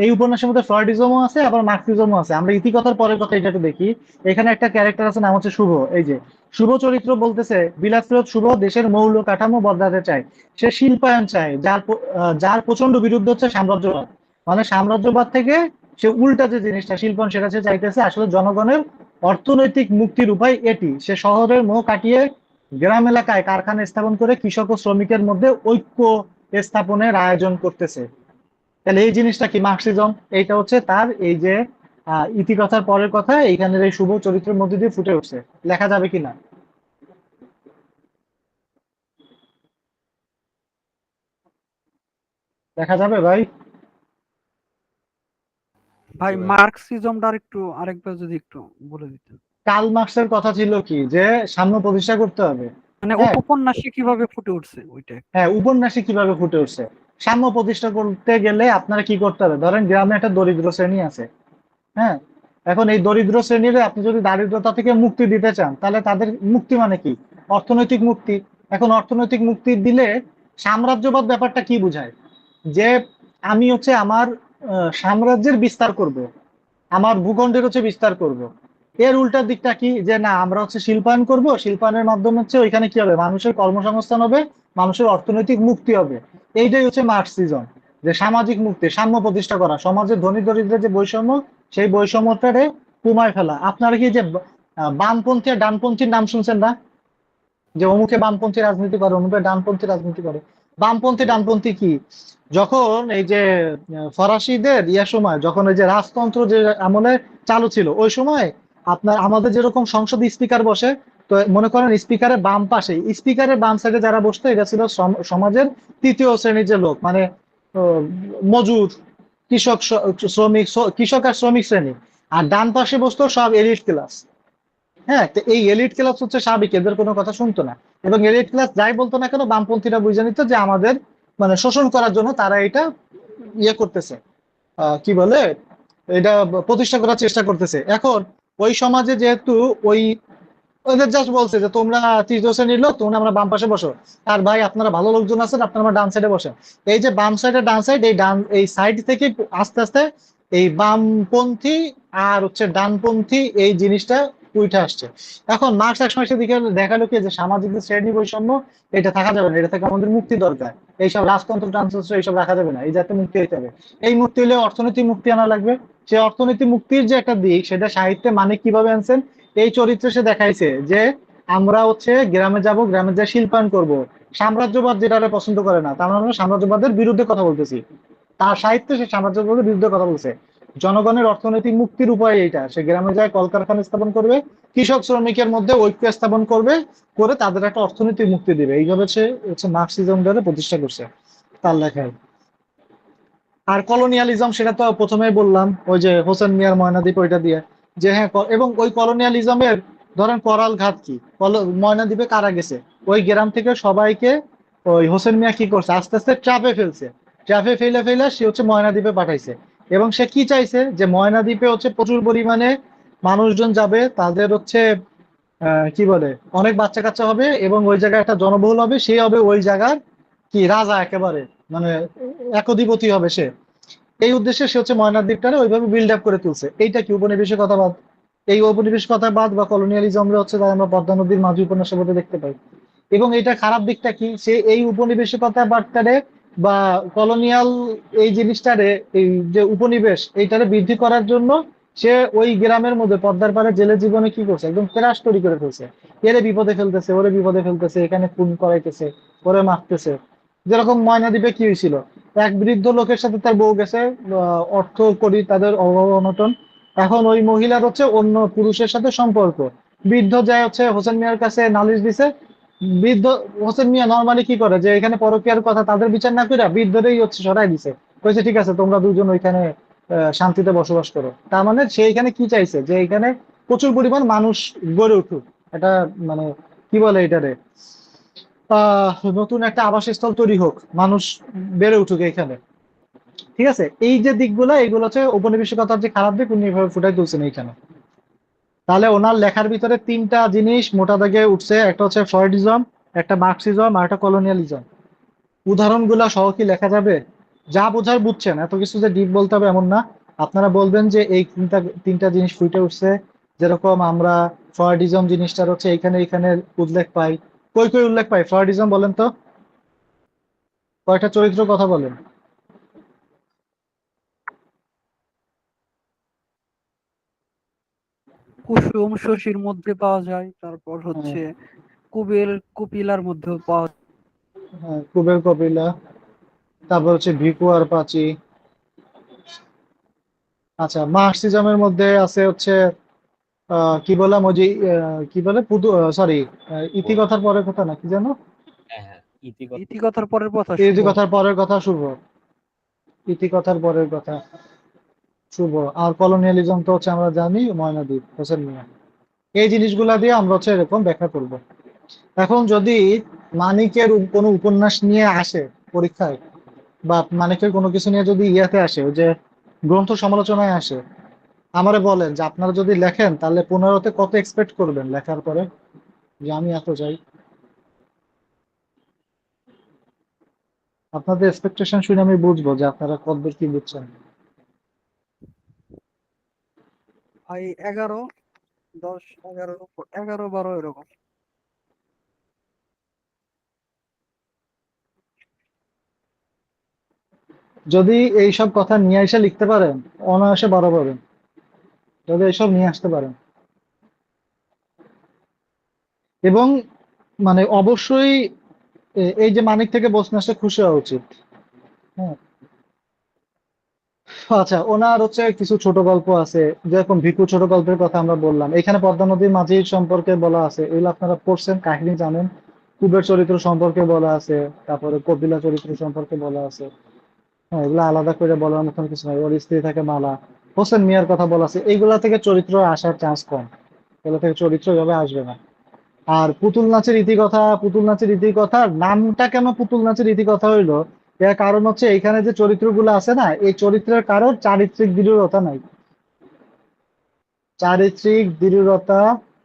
এই উপন্যাসের মধ্যে ফ্রয়েডিজমও আছে আবার মার্কসিজমও আছে। আমরা ইতিকথার পরের কথা এটা একটু দেখি। এখানে একটা ক্যারেক্টার আছে, নাম হচ্ছে শুভ। এই যে শুভ চরিত্র বলতেছে বিলাসপ্রিয় শুভ দেশের মৌল কাঠামো বদলাতে চায়, সে শিল্পায়ন চায়, যার প্রচন্ড বিরুদ্ধে হচ্ছে সাম্রাজ্যবাদ, মানে সাম্রাজ্যবাদ থেকে সে উল্টা যে জিনিসটা শিল্পন, সেটা সে চাইতেছে। আসলে জনগণের অর্থনৈতিক মুক্তির উপায় এটি, সে শহরের মোহ কাটিয়ে গ্রাম এলাকায় কারখানা স্থাপন করে কৃষক ও শ্রমিকের মধ্যে ঐক্য স্থাপনের আয়োজন করতেছে। তাহলে এই জিনিসটা কি মার্কসিজম? এইটা হচ্ছে তার এই যে ইতিকথার পরের কথা এইখানের এই শুভ চরিত্রের মধ্যে দিয়ে ফুটে উঠছে। লেখা যাবে কিনা, দেখা যাবে ভাই? ভাই জি ভাই। মার্কসিজমটা আরেকবার যদি একটু বলে দিতেন। কার্ল মার্কসের কথা ছিল কি যে সাম্য প্রতিষ্ঠা করতে হবে। মানে হ্যাঁ, উপন্যাসে কিভাবে ফুটে উঠছে ওইটা। হ্যাঁ, উপন্যাসে কিভাবে ফুটে উঠছে। সাম্য প্রতিষ্ঠা করতে গেলে আপনারা কি করতে হবে, ধরেন গ্রামে একটা দরিদ্র শ্রেণী আছে। হ্যাঁ, এখন এই দরিদ্র শ্রেণীর আপনি যদি দারিদ্রতা থেকে মুক্তি দিতে চান, তাহলে তাদের মুক্তি মানে কি? অর্থনৈতিক মুক্তি। এখন অর্থনৈতিক মুক্তি দিলে সাম্রাজ্যবাদ ব্যাপারটা কি বোঝায়? যে আমি হচ্ছে আমার সাম্রাজ্যের বিস্তার করব, আমার ভূখণ্ডের হচ্ছে বিস্তার করব। এর উল্টা দিকটা কি, যে না আমরা হচ্ছে শিল্পায়ন করব, শিল্পায়নের মাধ্যমে হচ্ছে ওইখানে কি হবে, মানুষের কর্মসংস্থান হবে, মানুষের অর্থনৈতিক মুক্তি হবে। এইটাই হচ্ছে মার্কসিজম, যে সামাজিক মুক্তি, সাম্য প্রতিষ্ঠা করা, সমাজের ধনী দরিদ্রের যে বৈষম্য, সেই বৈষম্যটারে কমায় ফেলা। আপনারা কি যে বামপন্থী আর ডানপন্থীর নাম শুনছেন না? যে অমুকে বামপন্থী রাজনীতি করে, অমুকে ডানপন্থী রাজনীতি করে। বামপন্থী জি। ডানপন্থী কি? যখন এই যে ফরাসিদের সময়, যখন এই যে রাজতন্ত্র যে আমলে চালু ছিল, ওই সময় আপনার আমাদের যেরকম সংসদে স্পিকার বসে, তো মনে করেন স্পিকারের বাম পাশে, স্পিকারের বাম সাইডে যারা বসতো, এটা ছিল সমাজের তৃতীয় শ্রেণীর যে লোক, মানে আহ, মজুর, কৃষক, শ্রমিক, কৃষক আর শ্রমিক শ্রেণী। আর ডান পাশে বসতো সব এলিট ক্লাস। হ্যাঁ, তো এই এলিট ক্লাস হচ্ছে স্বাভাবিক, এদের কোনো কথা শুনতো না। এবং এলিট ক্লাস যাই বলতো না কেন, বামপন্থীরা বুঝে নিত যে আমাদের মানে শোষণ করার জন্য তারা এটা করতেছে, কি বলে, এটা প্রতিষ্ঠা করার চেষ্টা করতেছে। এখন ওই সমাজে যেহেতু ওই ওদের জাস্ট বলছে যে তোমরা তৃতীয় শ্রেণীর লোক, তোমরা আমরা বাম পাশে বসো। আর ভাই আপনারা ভালো লোকজন আছেন, আপনারা আমার ডান সাইডে বসেন। এই যে বাম সাইডে ডান সাইড, এই সাইড থেকে আস্তে আস্তে এই বামপন্থী আর হচ্ছে ডানপন্থী এই জিনিসটা উঠে আসছে। এখন মার্কস একসময় সে দিকে দেখালো কি, যে সামাজিক যে শ্রেণী বৈষম্য, এটা থাকা যাবে না, এটা থেকে আমাদের মুক্তি দরকার। এইসব রাজতন্ত্র ট্রান্সতন্ত্র এইসব রাখা যাবে না, এই জাতীয় মুক্তি হইতে হবে। এই মুক্তি হলে অর্থনৈতিক মুক্তি আনা লাগবে। সেই অর্থনৈতিক মুক্তির যে একটা দিক, সেটা সাহিত্যে মানে কিভাবে আনছেন, এই চরিত্রে সে দেখাইছে যে আমরা হচ্ছে গ্রামে যাব, গ্রামে যা শিল্পায়ন করব। সাম্রাজ্যবাদ যেটা পছন্দ করে না, তার মানে আমরা সাম্রাজ্যবাদের বিরুদ্ধে কথা বলতেছি। তার সাহিত্যে সে সাম্রাজ্যবাদের বিরুদ্ধে কথা বলছে। জনগণের অর্থনৈতিক মুক্তির উপায় এইটা, সে গ্রামে যায় কলকারখানা স্থাপন করবে, কৃষক শ্রমিকের মধ্যে ঐক্য স্থাপন করবে, করে তাদের একটা অর্থনৈতিক মুক্তি দিবে। এইভাবে সে হচ্ছে মার্কসিজম দ্বারা প্রতিষ্ঠা করছে তার লেখায়। আর কলোনিয়ালিজম, সেটা তো প্রথমেই বললাম, ওই যে হোসেন মিয়ার ময়নাদ্বীপ, ওইটা দিয়ে যে হ্যাঁ, এবং ওই কলোনিয়ালিজমের ধরেন করাল ঘাত কি, ময়নাদ্বীপে কারা গেছে, ওই গ্রাম থেকে সবাইকে ওই হোসেন মিয়া কি করছে, আস্তে আস্তে ট্র্যাপে ফেলছে। ট্র্যাপে ফেলে ফেলে সে হচ্ছে ময়নাদ্বীপে পাঠাইছে। এবং সে কি চাইছে, যে ময়নাদ্বীপে হচ্ছে প্রচুর পরিমাণে মানুষজন যাবে, তাদের হচ্ছে কি বলে, অনেক বাচ্চা কাচ্চা হবে, এবং ওই জায়গায় একটা জনবহুল হবে, সে হবে ওই জায়গার কি রাজা একেবারে, মানে একদিপতি হবে সে। এই উদ্দেশ্যে সে হচ্ছে ময়নাদ্বীপটারে ওইভাবে বিল্ড আপ করে তুলছে। এইটা কি উপনিবেশিকতাবাদ? এই উপনিবেশিকতাবাদ বা কলোনিয়ালিজম হচ্ছে তাই আমরা পদ্মা নদীর মাঝি উপন্যাসের মধ্যে দেখতে পাই। এবং এটা খারাপ দিকটা কি, সে এই উপনিবেশিকতাবাদটারে বা কলোনিয়াল এই জিনিসটারে, এই যে উপনিবেশ এইটারে বৃদ্ধি করার জন্য সে ওই গ্রামের মধ্যে পদ্মার পাড়ে জেলে জীবনে কি করছে, একদম ক্রাশ তৈরি করে ফেলছে। এরে বিপদে ফেলতেছে, ওরে বিপদে ফেলতেছে, এখানে খুন করাইতেছে, ওরে মারতেছে। যেরকম ময়নাদ্বীপে কি হয়েছিল, এক বৃদ্ধ লোকের সাথে তার বউ গেছে, অর্থ করি তাদের অভাব অনটন। এখন ওই মহিলার হচ্ছে অন্য পুরুষের সাথে সম্পর্ক। বৃদ্ধ যায় হচ্ছে হোসেন মিয়ার কাছে নালিশ দিছে। বৃদ্ধ হোসেন মিয়া নর্মালি কি করে, যে এখানে পরকীয়ার কথা তাদের বিচার না করে বৃদ্ধরেই হচ্ছে সরাই দিছে। কইছে ঠিক আছে, তোমরা দুজন ওইখানে শান্তিতে বসবাস করো। তার মানে সে এখানে কি চাইছে, যে এখানে প্রচুর পরিমাণ মানুষ গড়ে উঠুক, এটা মানে কি বলে এটারে, নতুন একটা আবাসস্থল তৈরি হোক, মানুষ বেড়ে উঠুক এখানে। ঠিক আছে, এই যে দিকগুলো, এইগুলো হচ্ছে ঔপনিবেশিকতার যে খারাপ দিক, উনি এভাবে ফুটাই তুলছেন এইখানে। তাহলে ওনার লেখার ভিতরে তিনটা জিনিস মোটা দাগে উঠছে, একটা হচ্ছে ফ্রয়েডিজম, একটা মার্কসিজম, আর একটা কলোনিয়ালিজম। উদাহরণগুলা সহ কি লেখা যাবে? যা বোঝার বুঝছেন, এত কিছু যে ডিপ বলতে হবে এমন না। আপনারা বলবেন যে এই তিনটা তিনটা জিনিস ফুটে উঠছে, যেরকম আমরা ফ্রয়েডিজম জিনিসটার হচ্ছে এখানে এখানে উল্লেখ পাই। কই কই উল্লেখ পাই ফ্রয়েডিজম, বলেন তো, কয়টা চরিত্র কথা বলেন। কুসুম শশীর মধ্যে পাওয়া যায়, তারপর হ্যাঁ, হচ্ছে কপিলার মধ্যেও পাওয়া যায়। হ্যাঁ, কুবের কপিলা, তারপর হচ্ছে ভিকু আর পাচি। আচ্ছা, মার্কসিজমের মধ্যে আছে হচ্ছে কি বললাম, ওই যে কি বলে পুদু, সরি, ইতিকথার পরের কথা না কি জানো, হ্যাঁ হ্যাঁ, ইতিগত। ইতিকথার পরের কথা শুভ। ইতিকথার পরের কথা শুভ, ইতিকথার পরের কথা। শুভ। আর কলোনিয়ালিজম তো হচ্ছে আমরা জানি ময়নাদ্বীপ, হোসেন মিয়া। এই জিনিসগুলা দিয়ে আমরা হচ্ছে এরকম ব্যাখ্যা করব। এখন যদি মানিকের কোনো উপন্যাস নিয়ে আসে পরীক্ষায়, বা মানিকের কোনো কিছু নিয়ে যদি ইয়াতে আসে, ওই যে গ্রন্থ সমালোচনায় আসে, আমারে বলেন যে আপনারা যদি লেখেন তাহলে 15তে কত এক্সপেক্ট করবেন লেখার পরে, যে আমি এত চাই। আপনাদের এক্সপেকটেশন শুনে আমি বুঝবো যে আপনারা কতদূর কি বুঝছেন। ভাই 11, 10, 11, 11, 12 এরকম। যদি এইসব কথা নিয়ে এসে লিখতে পারেন, অনায়াসে 12 পাবেন, যদি এইসব নিয়ে আসতে পারেন। এবং মানে অবশ্যই এই যে মানিক থেকে প্রশ্ন আসলে খুশি হওয়া উচিত। হ্যাঁ, আচ্ছা, ওনার হচ্ছে কিছু ছোট গল্প আছে, যেরকম ভিখু ছোট গল্পের কথা আমরা বললাম, এখানে পদ্মা নদীর মাঝি সম্পর্কে বলা আছে, এগুলো আপনারা পড়ছেন, কাহিনী জানেন। কুবের চরিত্র সম্পর্কে বলা আছে, তারপরে কপিলা চরিত্র সম্পর্কে বলা আছে। হ্যাঁ, এগুলো আলাদা করে বলার মতন কিছু নয়। ওর স্ত্রী থাকে মালা। হোসেন মিয়ার কথা বলা আছে, এইগুলা থেকে চরিত্র আসার চান্স কম, এগুলো থেকে চরিত্র এভাবে আসবে না। আর পুতুল নাচের ইতিকথা, পুতুল নাচের ইতিকথার নামটা কেন পুতুল নাচের ইতিকথা হইলো, এর কারণ হচ্ছে এখানে যে চরিত্রগুলো আছে না, এই চরিত্রের কারোর চারিত্রিক দৃঢ়তা নাই, চারিত্রিক দৃঢ়তা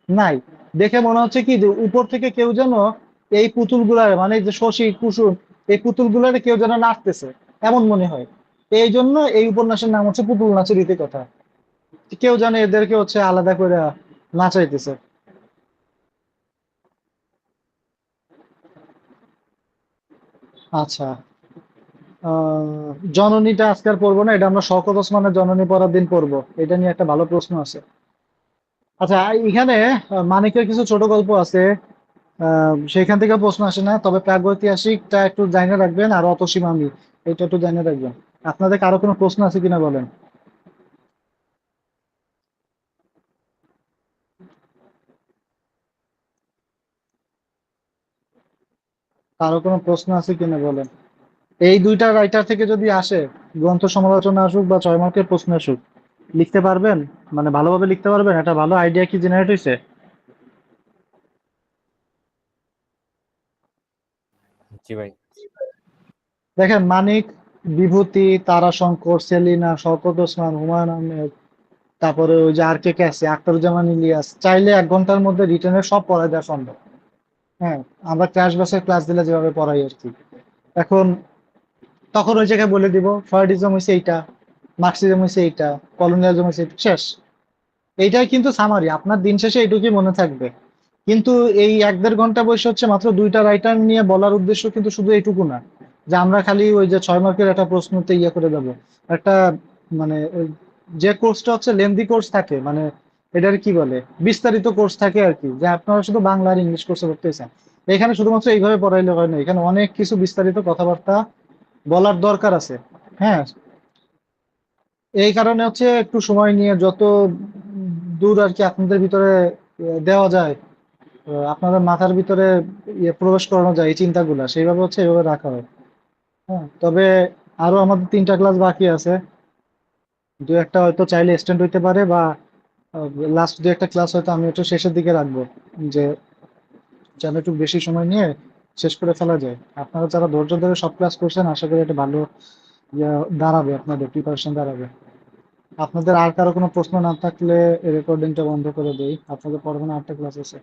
নাই। দেখে মনে হচ্ছে কি যে উপর থেকে কেউ যেন এই পুতুলগুলার, মানে যে শশী কুসুম, এই পুতুলগুলারে কেউ যেন নাচতেছে, এমন মনে হয়। এই জন্য এই উপন্যাসের নাম হচ্ছে পুতুল নাচের ইতিকথা। কেউ যেন এদেরকে হচ্ছে আলাদা করে নাচাইতেছে। আচ্ছা, জননীটা আজকে আর পড়বো না, এটা আমরা শওকত ওসমানের জননী পড়ার দিন পড়বো। এটা নিয়ে একটা ভালো প্রশ্ন আছে। আচ্ছা, এখানে মানিকের কিছু ছোট গল্প আছে, সেখান থেকে প্রশ্ন আসে না, তবে প্রাগৈতিহাসিকটা একটু জানিয়ে রাখবেন, আর অতসী মামি এটা একটু জানিয়ে রাখবেন। আপনাদের কারো কোনো প্রশ্ন আছে কিনা বলেন। কারো কোনো প্রশ্ন আছে কিনা বলেন। এই দুইটা রাইটার থেকে যদি আসে, গ্রন্থ সমালোচনা আসুক বা 6 মার্কের প্রশ্ন আসুক, লিখতে পারবেন, মানে ভালোভাবে লিখতে পারবেন, একটা ভালো আইডিয়া কি জেনারেট হয়েছে। জি ভাই। দেখেন, মানিক, বিভূতি, তারাশঙ্কর, সেলিনা, শওকত ওসমান, হুমায়ুন আহমেদ, তারপরে ওই যে আর কে কে আছে, আখতারুজ্জামান ইলিয়াস, চাইলে 1 ঘন্টার মধ্যে রিটেনের সব পড়ায় দেওয়া সম্ভব। হ্যাঁ, আমরা ক্র্যাশ বাসের ক্লাস দিলে যেভাবে পড়াই আর কি। এখন তখন ওই জায়গায় বলে দিব ফ্রয়েডিজম হয়েছে এইটা, মার্কসিজম হয়েছে এইটা, কলোনিয়ালিজম হয়েছে এইটা, শেষ। এইটাই কিন্তু সামারি, আপনার দিন শেষে এইটুকুই মনে থাকবে। কিন্তু এই 1-1.5 ঘন্টা বসে হচ্ছে মাত্র দুইটা রাইটার নিয়ে বলার উদ্দেশ্য কিন্তু শুধু এইটুকু না, যে আমরা খালি ওই যে 6 মার্কের একটা প্রশ্নতে ইয়ে করে দেবো। একটা মানে যে কোর্সটা হচ্ছে লেন্দি কোর্স থাকে, মানে এটার কি বলে, বিস্তারিত কোর্স থাকে আর কি, যে আপনারা শুধু বাংলা আর ইংলিশ কোর্সে করতেছেন। এখানে শুধুমাত্র এইভাবে পড়াইলে হয় না, এখানে অনেক কিছু বিস্তারিত কথাবার্তা বলার দরকার আছে। হ্যাঁ, এই কারণে হচ্ছে একটু সময় নিয়ে যত দূর আর কি আপনাদের ভিতরে দেওয়া যায়, আপনাদের মাথার ভিতরে প্রবেশ করানো যায় এই চিন্তাগুলা, সেইভাবে হচ্ছে এভাবে রাখা হয়। হ্যাঁ, তবে আরো আমাদের 3টা ক্লাস বাকি আছে, 2-1টা হয়তো চাইলে এক্সটেন্ড হইতে পারে, বা লাস্ট 2-1টা ক্লাস হয়তো আমি একটু শেষের দিকে রাখবো, যে যেন একটু বেশি সময় নিয়ে শেষ করে ফেলা যায়। আপনারা যারা ধৈর্য ধরে সব ক্লাস করছেন, আশা করি একটা ভালো দাঁড়াবে, আপনাদের প্রিপারেশন দাঁড়াবে। আপনাদের আর কারো কোনো প্রশ্ন না থাকলে রেকর্ডিংটা বন্ধ করে দেই, আপনাদের পরে 8টা ক্লাস আছে।